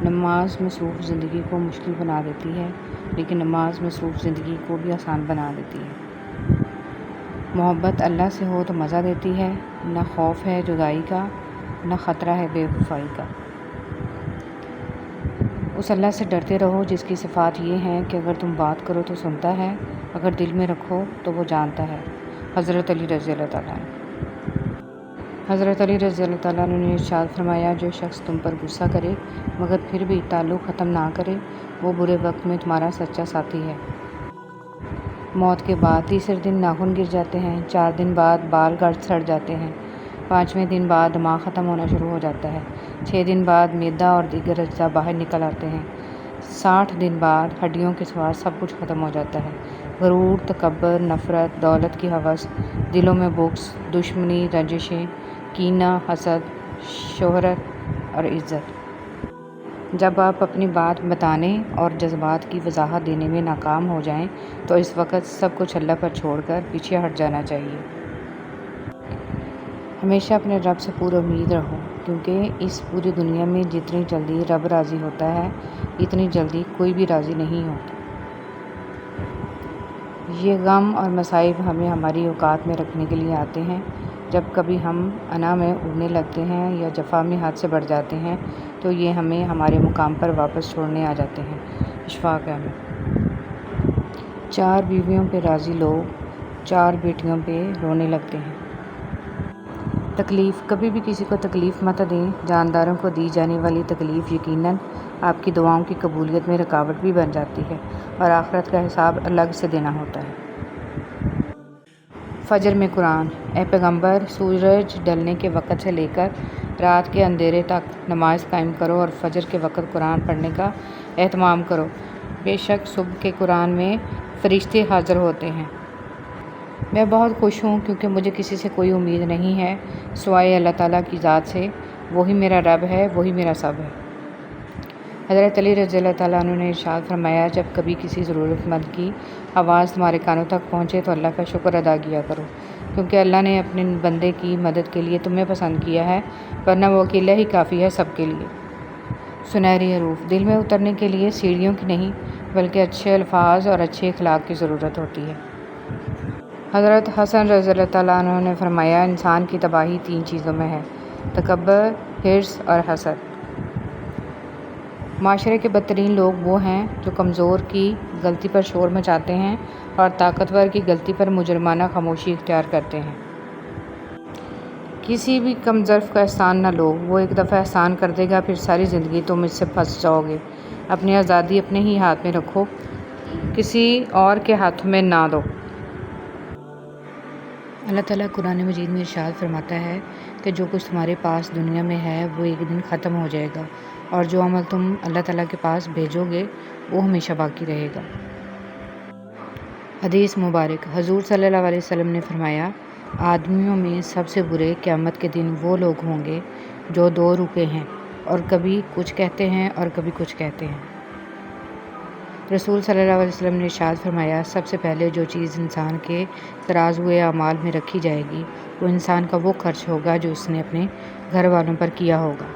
نماز مصروف زندگی کو مشکل بنا دیتی ہے، لیکن نماز مصروف زندگی کو بھی آسان بنا دیتی ہے۔ محبت اللہ سے ہو تو مزہ دیتی ہے، نہ خوف ہے جدائی کا، نہ خطرہ ہے بے وفائی کا۔ اس اللہ سے ڈرتے رہو جس کی صفات یہ ہیں کہ اگر تم بات کرو تو سنتا ہے، اگر دل میں رکھو تو وہ جانتا ہے۔ حضرت علی رضی اللہ تعالیٰ عنہ۔ حضرت علی رضی اللہ تعالیٰ عنہ نے ارشاد فرمایا، جو شخص تم پر غصہ کرے مگر پھر بھی تعلق ختم نہ کرے، وہ برے وقت میں تمہارا سچا ساتھی ہے۔ موت کے بعد تیسرے دن ناخن گر جاتے ہیں، 4 دن بعد بال گھٹ سڑ جاتے ہیں، 5ویں دن بعد دماغ ختم ہونا شروع ہو جاتا ہے، 6 دن بعد معدہ اور دیگر اجزاء باہر نکل آتے ہیں، 60 دن بعد ہڈیوں کے سوا سب کچھ ختم ہو جاتا ہے۔ غرور، تکبر، نفرت، دولت کی ہوس، دلوں میں بغض، دشمنی، رنجشیں، کینہ، حسد، شہرت اور عزت۔ جب آپ اپنی بات بتانے اور جذبات کی وضاحت دینے میں ناکام ہو جائیں تو اس وقت سب کچھ اللہ پر چھوڑ کر پیچھے ہٹ جانا چاہیے۔ ہمیشہ اپنے رب سے پورا امید رہو، کیونکہ اس پوری دنیا میں جتنی جلدی رب راضی ہوتا ہے اتنی جلدی کوئی بھی راضی نہیں ہوتا۔ یہ غم اور مصائب ہمیں ہماری اوقات میں رکھنے کے لیے آتے ہیں۔ جب کبھی ہم انا میں اڑنے لگتے ہیں یا جفا میں حد سے بڑھ جاتے ہیں تو یہ ہمیں ہمارے مقام پر واپس چھوڑنے آ جاتے ہیں۔ اشفاق احمد۔ 4 بیویوں پہ راضی لوگ 4 بیٹیوں پہ رونے لگتے ہیں۔ تکلیف، کبھی بھی کسی کو تکلیف مت دیں۔ جانداروں کو دی جانے والی تکلیف یقیناً آپ کی دعاؤں کی قبولیت میں رکاوٹ بھی بن جاتی ہے اور آخرت کا حساب الگ سے دینا ہوتا ہے۔ فجر میں قرآن۔ اے پیغمبر، سورج ڈھلنے کے وقت سے لے کر رات کے اندھیرے تک نماز قائم کرو اور فجر کے وقت قرآن پڑھنے کا اہتمام کرو۔ بے شک صبح کے قرآن میں فرشتے حاضر ہوتے ہیں۔ میں بہت خوش ہوں کیونکہ مجھے کسی سے کوئی امید نہیں ہے سوائے اللہ تعالیٰ کی ذات سے، وہی میرا رب ہے، وہی میرا سب ہے۔ حضرت علی رضی اللہ تعالیٰ عنہ نے ارشاد فرمایا، جب کبھی کسی ضرورت مند کی آواز تمہارے کانوں تک پہنچے تو اللہ کا شکر ادا کیا کرو، کیونکہ اللہ نے اپنے بندے کی مدد کے لیے تمہیں پسند کیا ہے، ورنہ وہ اکیلا ہی کافی ہے سب کے لیے۔ سنہری حروف، دل میں اترنے کے لیے سیڑھیوں کی نہیں بلکہ اچھے الفاظ اور اچھے اخلاق کی ضرورت ہوتی ہے۔ حضرت حسن رضی اللہ تعالیٰ عنہ نے فرمایا، انسان کی تباہی 3 چیزوں میں ہے: تکبر، حرص اور حسد۔ معاشرے کے بدترین لوگ وہ ہیں جو کمزور کی غلطی پر شور مچاتے ہیں اور طاقتور کی غلطی پر مجرمانہ خاموشی اختیار کرتے ہیں۔ کسی بھی کم ظرف کا احسان نہ لو، وہ ایک دفعہ احسان کر دے گا، پھر ساری زندگی تم اس سے پھنس جاؤ گے۔ اپنی آزادی اپنے ہی ہاتھ میں رکھو، کسی اور کے ہاتھوں میں نہ دو۔ اللہ تعالیٰ قرآن مجید میں ارشاد فرماتا ہے کہ جو کچھ تمہارے پاس دنیا میں ہے وہ ایک دن ختم ہو جائے گا، اور جو عمل تم اللہ تعالیٰ کے پاس بھیجو گے وہ ہمیشہ باقی رہے گا۔ حدیث مبارک۔ حضور صلی اللہ علیہ وسلم نے فرمایا، آدمیوں میں سب سے برے قیامت کے دن وہ لوگ ہوں گے جو 2 روپے ہیں اور کبھی کچھ کہتے ہیں اور کبھی کچھ کہتے ہیں۔ رسول صلی اللہ علیہ وسلم نے ارشاد فرمایا، سب سے پہلے جو چیز انسان کے ترازوئے اعمال میں رکھی جائے گی وہ انسان کا وہ خرچ ہوگا جو اس نے اپنے گھر والوں پر کیا ہوگا۔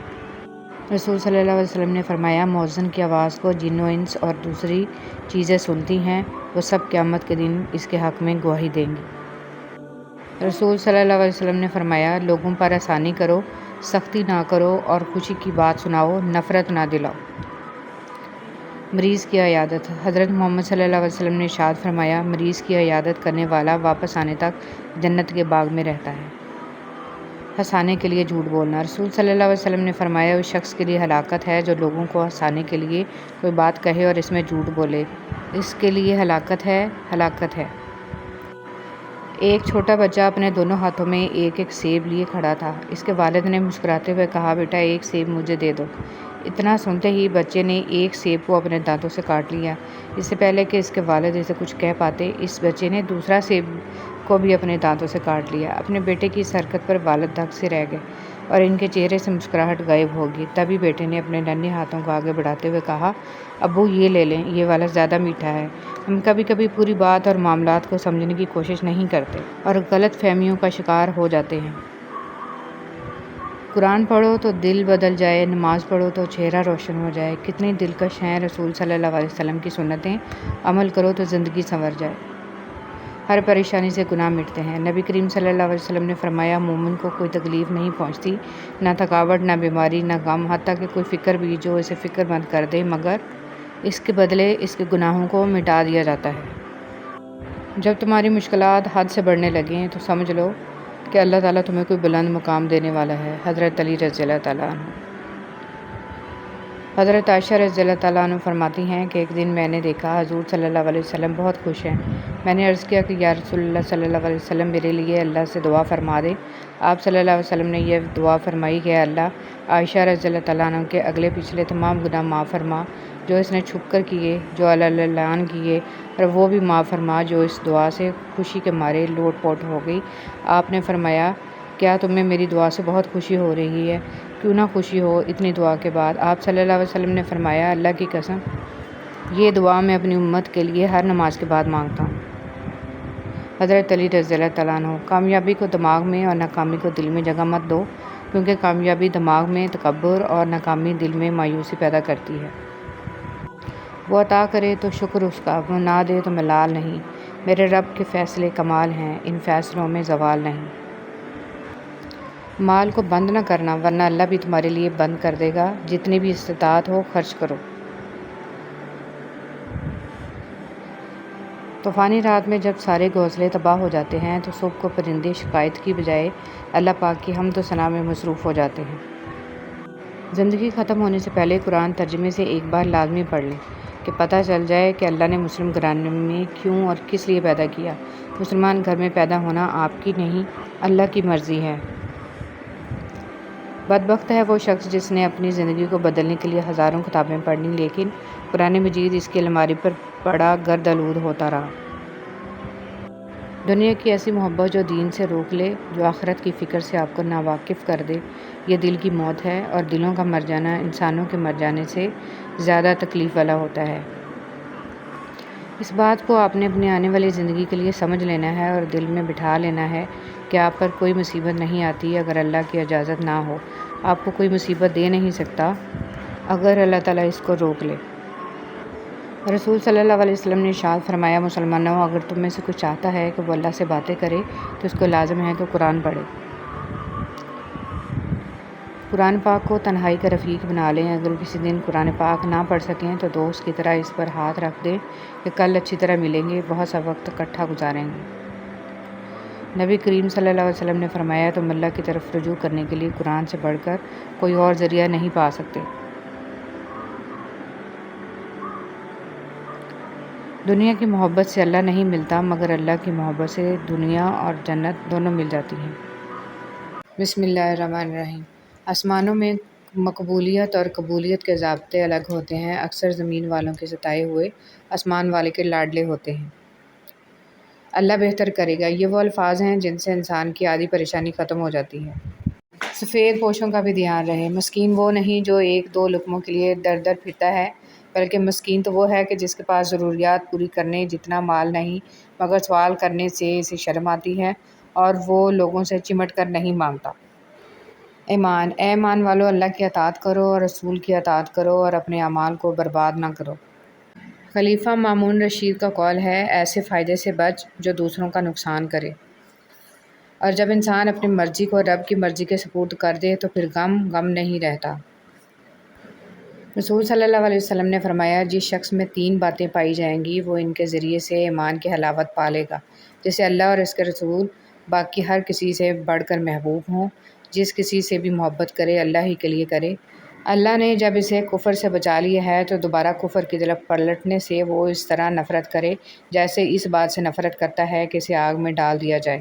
رسول صلی اللہ علیہ وسلم نے فرمایا، مؤذن کی آواز کو جن و انس اور دوسری چیزیں سنتی ہیں، وہ سب قیامت کے دن اس کے حق میں گواہی دیں گی۔ رسول صلی اللہ علیہ وسلم نے فرمایا، لوگوں پر آسانی کرو، سختی نہ کرو اور خوشی کی بات سناؤ، نفرت نہ دلاؤ۔ مریض کی عیادت۔ حضرت محمد صلی اللہ علیہ وسلم نے ارشاد فرمایا، مریض کی عیادت کرنے والا واپس آنے تک جنت کے باغ میں رہتا ہے۔ ہنسانے کے لیے جھوٹ بولنا۔ رسول صلی اللہ علیہ وسلم نے فرمایا، اس شخص کے لیے ہلاکت ہے جو لوگوں کو ہنسانے کے لیے کوئی بات کہے اور اس میں جھوٹ بولے، اس کے لیے ہلاکت ہے، ہلاکت ہے۔ ایک چھوٹا بچہ اپنے دونوں ہاتھوں میں ایک ایک سیب لیے کھڑا تھا۔ اس کے والد نے مسکراتے ہوئے کہا، بیٹا ایک سیب مجھے دے دو۔ اتنا سنتے ہی بچے نے ایک سیب کو اپنے دانتوں سے کاٹ لیا۔ اس سے پہلے کہ اس کے والد اسے کچھ کہہ پاتے، اس بچے نے دوسرا سیب کو بھی اپنے دانتوں سے کاٹ لیا۔ اپنے بیٹے کی اس حرکت پر والد دھک سے رہ گئے اور ان کے چہرے سے مسکراہٹ غائب ہو گئی۔ تبھی بیٹے نے اپنے ننھے ہاتھوں کو آگے بڑھاتے ہوئے کہا، ابو یہ لے لیں، یہ والا زیادہ میٹھا ہے۔ ہم کبھی کبھی پوری بات اور معاملات کو سمجھنے کی کوشش نہیں کرتے اور غلط فہمیوں کا شکار ہو جاتے ہیں۔ قرآن پڑھو تو دل بدل جائے، نماز پڑھو تو چہرہ روشن ہو جائے۔ کتنی دلکش ہیں رسول صلی اللہ علیہ وسلم کی سنتیں، عمل کرو تو زندگی سنور جائے۔ ہر پریشانی سے گناہ مٹتے ہیں۔ نبی کریم صلی اللہ علیہ وسلم نے فرمایا مومن کو کوئی تکلیف نہیں پہنچتی، نہ تھکاوٹ، نہ بیماری، نہ غم، حتیٰ کہ کوئی فکر بھی جو اسے فکر مند کر دے، مگر اس کے بدلے اس کے گناہوں کو مٹا دیا جاتا ہے۔ جب تمہاری مشکلات حد سے بڑھنے لگیں تو سمجھ لو کہ اللہ تعالیٰ تمہیں کوئی بلند مقام دینے والا ہے۔ حضرت علی رضی اللہ تعالیٰ عنہ۔ حضرت عائشہ رضی اللہ تعالیٰ عنہ فرماتی ہیں کہ ایک دن میں نے دیکھا حضور صلی اللہ علیہ وسلم بہت خوش ہیں۔ میں نے عرض کیا کہ یا رسول اللہ صلی اللہ علیہ وسلم میرے لیے اللہ سے دعا فرما دے۔ آپ صلی اللہ علیہ وسلم نے یہ دعا فرمائی کہ اللہ عائشہ رضی اللہ تعالیٰ عنہ کے اگلے پچھلے تمام گناہ معاف فرما جو اس نے چھپ کر کیے، جو اعلان کیے، اور وہ بھی معاف فرما جو اس دعا سے خوشی کے مارے لوٹ پوٹ ہو گئی۔ آپ نے فرمایا کیا تمہیں میری دعا سے بہت خوشی ہو رہی ہے؟ کیوں نہ خوشی ہو اتنی دعا کے بعد؟ آپ صلی اللہ علیہ وسلم نے فرمایا اللہ کی قسم یہ دعا میں اپنی امت کے لیے ہر نماز کے بعد مانگتا ہوں۔ حضرت علی رضی اللہ تعالیٰ عنہ۔ کامیابی کو دماغ میں اور ناکامی کو دل میں جگہ مت دو، کیونکہ کامیابی دماغ میں تکبر اور ناکامی دل میں مایوسی پیدا کرتی ہے۔ وہ عطا کرے تو شکر اس کا، وہ نہ دے تو ملال نہیں۔ میرے رب کے فیصلے کمال ہیں، ان فیصلوں میں زوال نہیں۔ مال کو بند نہ کرنا ورنہ اللہ بھی تمہارے لیے بند کر دے گا۔ جتنی بھی استطاعت ہو خرچ کرو۔ طوفانی رات میں جب سارے گھونسلے تباہ ہو جاتے ہیں تو صبح کو پرندے شکایت کی بجائے اللہ پاک کی حمد و ثنا میں مصروف ہو جاتے ہیں۔ زندگی ختم ہونے سے پہلے قرآن ترجمے سے ایک بار لازمی پڑھ لیں کہ پتہ چل جائے کہ اللہ نے مسلم گھرانے میں کیوں اور کس لیے پیدا کیا۔ مسلمان گھر میں پیدا ہونا آپ کی نہیں، اللہ کی مرضی ہے۔ بدبخت ہے وہ شخص جس نے اپنی زندگی کو بدلنے کے لیے ہزاروں کتابیں پڑھ لیں لیکن قرآن مجید اس کی الماری پر پڑا گرد آلود ہوتا رہا۔ دنیا کی ایسی محبت جو دین سے روک لے، جو آخرت کی فکر سے آپ کو ناواقف کر دے، یہ دل کی موت ہے، اور دلوں کا مر جانا انسانوں کے مر جانے سے زیادہ تکلیف والا ہوتا ہے۔ اس بات کو آپ نے اپنی آنے والی زندگی کے لیے سمجھ لینا ہے اور دل میں بٹھا لینا ہے کہ آپ پر کوئی مصیبت نہیں آتی اگر اللہ کی اجازت نہ ہو۔ آپ کو کوئی مصیبت دے نہیں سکتا اگر اللہ تعالیٰ اس کو روک لے۔ رسول صلی اللہ علیہ وسلم نے ارشاد فرمایا مسلمانوں اگر تم میں سے کوئی چاہتا ہے کہ وہ اللہ سے باتیں کرے تو اس کو لازم ہے کہ قرآن پڑھے۔ قرآن پاک کو تنہائی کا رفیق بنا لیں۔ اگر کسی دن قرآن پاک نہ پڑھ سکیں تو دوست کی طرح اس پر ہاتھ رکھ دیں کہ کل اچھی طرح ملیں گے، بہت سا وقت اکٹھا گزاریں گے۔ نبی کریم صلی اللہ علیہ وسلم نے فرمایا تم اللہ کی طرف رجوع کرنے کے لیے قرآن سے بڑھ کر کوئی اور ذریعہ نہیں پا سکتے۔ دنیا کی محبت سے اللہ نہیں ملتا مگر اللہ کی محبت سے دنیا اور جنت دونوں مل جاتی ہیں۔ بسم اللہ الرحمن الرحیم۔ آسمانوں میں مقبولیت اور قبولیت کے ضابطے الگ ہوتے ہیں۔ اکثر زمین والوں کے ستائے ہوئے آسمان والے کے لاڈلے ہوتے ہیں۔ اللہ بہتر کرے گا، یہ وہ الفاظ ہیں جن سے انسان کی آدھی پریشانی ختم ہو جاتی ہے۔ سفید پوشوں کا بھی دھیان رہے۔ مسکین وہ نہیں جو ایک دو لقموں کے لیے در در پھرتا ہے، بلکہ مسکین تو وہ ہے کہ جس کے پاس ضروریات پوری کرنے جتنا مال نہیں، مگر سوال کرنے سے اسے شرم آتی ہے اور وہ لوگوں سے چمٹ کر نہیں مانگتا۔ ایمان، اے ایمان والو، اللہ کی اطاعت کرو اور رسول کی اطاعت کرو اور اپنے اعمال کو برباد نہ کرو۔ خلیفہ مامون رشید کا قول ہے ایسے فائدے سے بچ جو دوسروں کا نقصان کرے، اور جب انسان اپنی مرضی کو رب کی مرضی کے سپرد کر دے تو پھر غم نہیں رہتا۔ رسول صلی اللہ علیہ وسلم نے فرمایا جس شخص میں 3 باتیں پائی جائیں گی وہ ان کے ذریعے سے ایمان کی حلاوت پا لے گا، جسے اللہ اور اس کے رسول باقی ہر کسی سے بڑھ کر محبوب ہوں۔ جس کسی سے بھی محبت کرے اللہ ہی کے لیے کرے۔ اللہ نے جب اسے کفر سے بچا لیا ہے تو دوبارہ کفر کی طرف پلٹنے سے وہ اس طرح نفرت کرے جیسے اس بات سے نفرت کرتا ہے کہ اسے آگ میں ڈال دیا جائے۔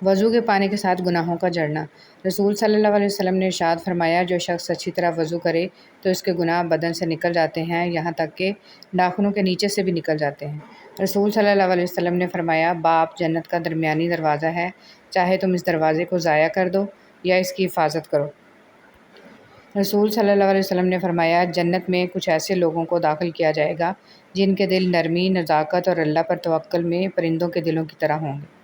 وضو کے پانی کے ساتھ گناہوں کا جڑنا۔ رسول صلی اللہ علیہ وسلم نے ارشاد فرمایا جو شخص اچھی طرح وضو کرے تو اس کے گناہ بدن سے نکل جاتے ہیں، یہاں تک کہ ناخنوں کے نیچے سے بھی نکل جاتے ہیں۔ رسول صلی اللہ علیہ وسلم نے فرمایا باپ جنت کا درمیانی دروازہ ہے، چاہے تم اس دروازے کو ضائع کر دو یا اس کی حفاظت کرو۔ رسول صلی اللہ علیہ وسلم نے فرمایا جنت میں کچھ ایسے لوگوں کو داخل کیا جائے گا جن کے دل نرمی، نزاکت اور اللہ پر توکل میں پرندوں کے دلوں کی طرح ہوں گے۔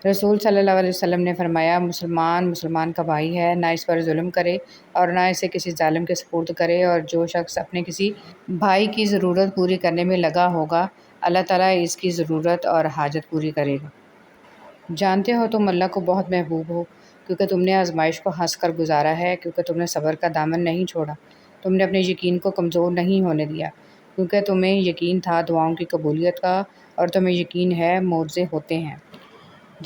رسول صلی اللہ علیہ وسلم نے فرمایا مسلمان کا بھائی ہے، نہ اس پر ظلم کرے اور نہ اسے کسی ظالم کے سپرد کرے، اور جو شخص اپنے کسی بھائی کی ضرورت پوری کرنے میں لگا ہوگا اللہ تعالیٰ اس کی ضرورت اور حاجت پوری کرے گا۔ جانتے ہو تم اللہ کو بہت محبوب ہو کیونکہ تم نے آزمائش کو ہنس کر گزارا ہے، کیونکہ تم نے صبر کا دامن نہیں چھوڑا، تم نے اپنے یقین کو کمزور نہیں ہونے دیا، کیونکہ تمہیں یقین تھا دعاؤں کی قبولیت کا، اور تمہیں یقین ہے معجزے ہوتے ہیں۔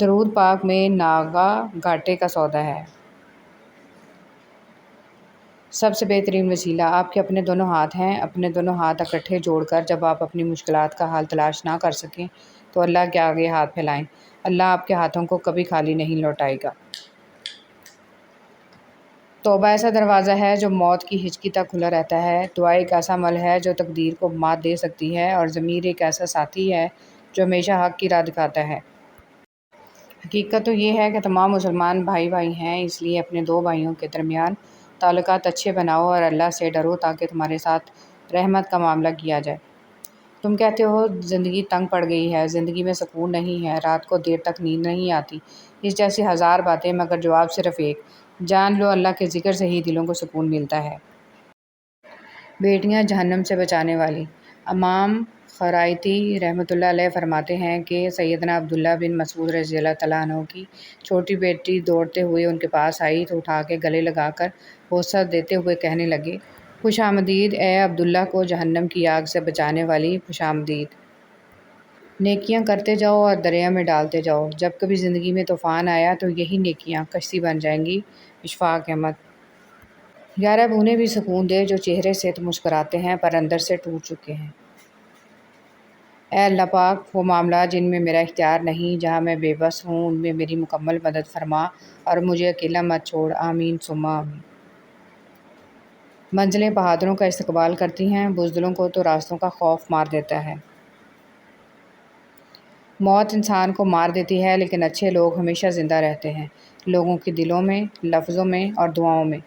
درود پاک میں ناگا گھاٹے کا سودا ہے۔ سب سے بہترین وسیلہ آپ کے اپنے دونوں ہاتھ ہیں۔ اپنے دونوں ہاتھ اکٹھے جوڑ کر جب آپ اپنی مشکلات کا حل تلاش نہ کر سکیں تو اللہ کے آگے ہاتھ پھیلائیں۔ اللہ آپ کے ہاتھوں کو کبھی خالی نہیں لوٹائے گا۔ توبہ ایسا دروازہ ہے جو موت کی ہچکی تک کھلا رہتا ہے۔ دعا ایک ایسا عمل ہے جو تقدیر کو مات دے سکتی ہے، اور ضمیر ایک ایسا ساتھی ہے جو ہمیشہ حق کی راہ دکھاتا ہے۔ حقیقت تو یہ ہے کہ تمام مسلمان بھائی بھائی ہیں، اس لیے اپنے دو بھائیوں کے درمیان تعلقات اچھے بناؤ اور اللہ سے ڈرو تاکہ تمہارے ساتھ رحمت کا معاملہ کیا جائے۔ تم کہتے ہو زندگی تنگ پڑ گئی ہے، زندگی میں سکون نہیں ہے، رات کو دیر تک نیند نہیں آتی، اس جیسی ہزار باتیں، مگر جواب صرف ایک: جان لو اللہ کے ذکر سے ہی دلوں کو سکون ملتا ہے۔ بیٹیاں جہنم سے بچانے والی۔ امام خرائطی رحمۃ اللہ علیہ فرماتے ہیں کہ سیدنا عبداللہ بن مسعود رضی اللہ تعالیٰ عنہ کی چھوٹی بیٹی دوڑتے ہوئے ان کے پاس آئی تو اٹھا کے گلے لگا کر بوسہ دیتے ہوئے کہنے لگے: خوش آمدید اے عبداللہ کو جہنم کی آگ سے بچانے والی، خوش آمدید۔ نیکیاں کرتے جاؤ اور دریا میں ڈالتے جاؤ، جب کبھی زندگی میں طوفان آیا تو یہی نیکیاں کشتی بن جائیں گی۔ اشفاق احمد۔ یا رب انہیں بھی سکون دے جو چہرے سے تو مسکراتے ہیں پر اندر سے ٹوٹ چکے ہیں۔ اے اللہ پاک، وہ معاملات جن میں میرا اختیار نہیں، جہاں میں بے بس ہوں، ان میں میری مکمل مدد فرما اور مجھے اکیلا مت چھوڑ۔ آمین ثم آمین۔ منزلیں بہادروں کا استقبال کرتی ہیں، بزدلوں کو تو راستوں کا خوف مار دیتا ہے۔ موت انسان کو مار دیتی ہے لیکن اچھے لوگ ہمیشہ زندہ رہتے ہیں، لوگوں کے دلوں میں، لفظوں میں اور دعاؤں میں۔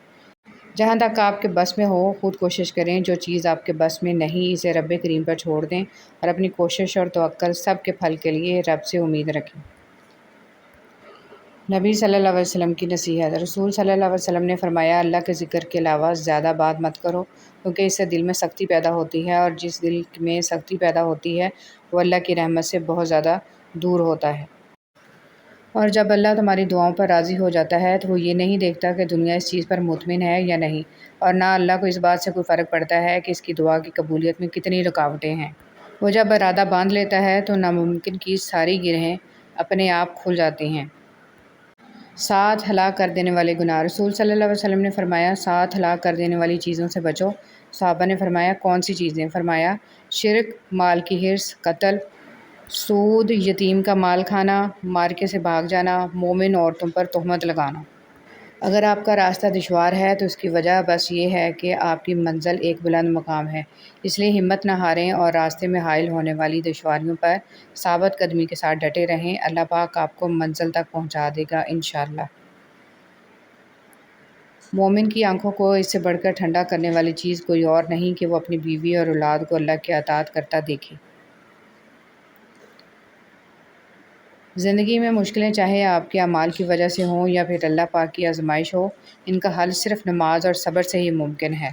جہاں تک آپ کے بس میں ہو خود کوشش کریں، جو چیز آپ کے بس میں نہیں اسے رب کریم پر چھوڑ دیں اور اپنی کوشش اور توکل سب کے پھل کے لیے رب سے امید رکھیں۔ نبی صلی اللہ علیہ وسلم کی نصیحت۔ رسول صلی اللہ علیہ وسلم نے فرمایا: اللہ کے ذکر کے علاوہ زیادہ بات مت کرو، کیونکہ اس سے دل میں سختی پیدا ہوتی ہے، اور جس دل میں سختی پیدا ہوتی ہے وہ اللہ کی رحمت سے بہت زیادہ دور ہوتا ہے۔ اور جب اللہ تمہاری دعاؤں پر راضی ہو جاتا ہے تو وہ یہ نہیں دیکھتا کہ دنیا اس چیز پر مطمئن ہے یا نہیں، اور نہ اللہ کو اس بات سے کوئی فرق پڑتا ہے کہ اس کی دعا کی قبولیت میں کتنی رکاوٹیں ہیں۔ وہ جب ارادہ باندھ لیتا ہے تو ناممکن کی ساری گرہیں اپنے آپ کھل جاتی ہیں۔ 7 ہلاک کر دینے والے گناہ۔ رسول صلی اللہ علیہ وسلم نے فرمایا: 7 ہلاک کر دینے والی چیزوں سے بچو۔ صحابہ نے فرمایا: کون سی چیزیں؟ فرمایا: شرک، مال کی حرص، قتل، سود، یتیم کا مال کھانا، معرکے سے بھاگ جانا، مومن عورتوں پر تہمت لگانا۔ اگر آپ کا راستہ دشوار ہے تو اس کی وجہ بس یہ ہے کہ آپ کی منزل ایک بلند مقام ہے، اس لیے ہمت نہ ہاریں اور راستے میں حائل ہونے والی دشواریوں پر ثابت قدمی کے ساتھ ڈٹے رہیں۔ اللہ پاک آپ کو منزل تک پہنچا دے گا انشاءاللہ۔ مومن کی آنکھوں کو اس سے بڑھ کر ٹھنڈا کرنے والی چیز کوئی اور نہیں کہ وہ اپنی بیوی اور اولاد کو اللہ کی اطاعت کرتا دیکھے۔ زندگی میں مشکلیں چاہے آپ کے اعمال کی وجہ سے ہوں یا پھر اللہ پاک کی آزمائش ہو، ان کا حل صرف نماز اور صبر سے ہی ممکن ہے۔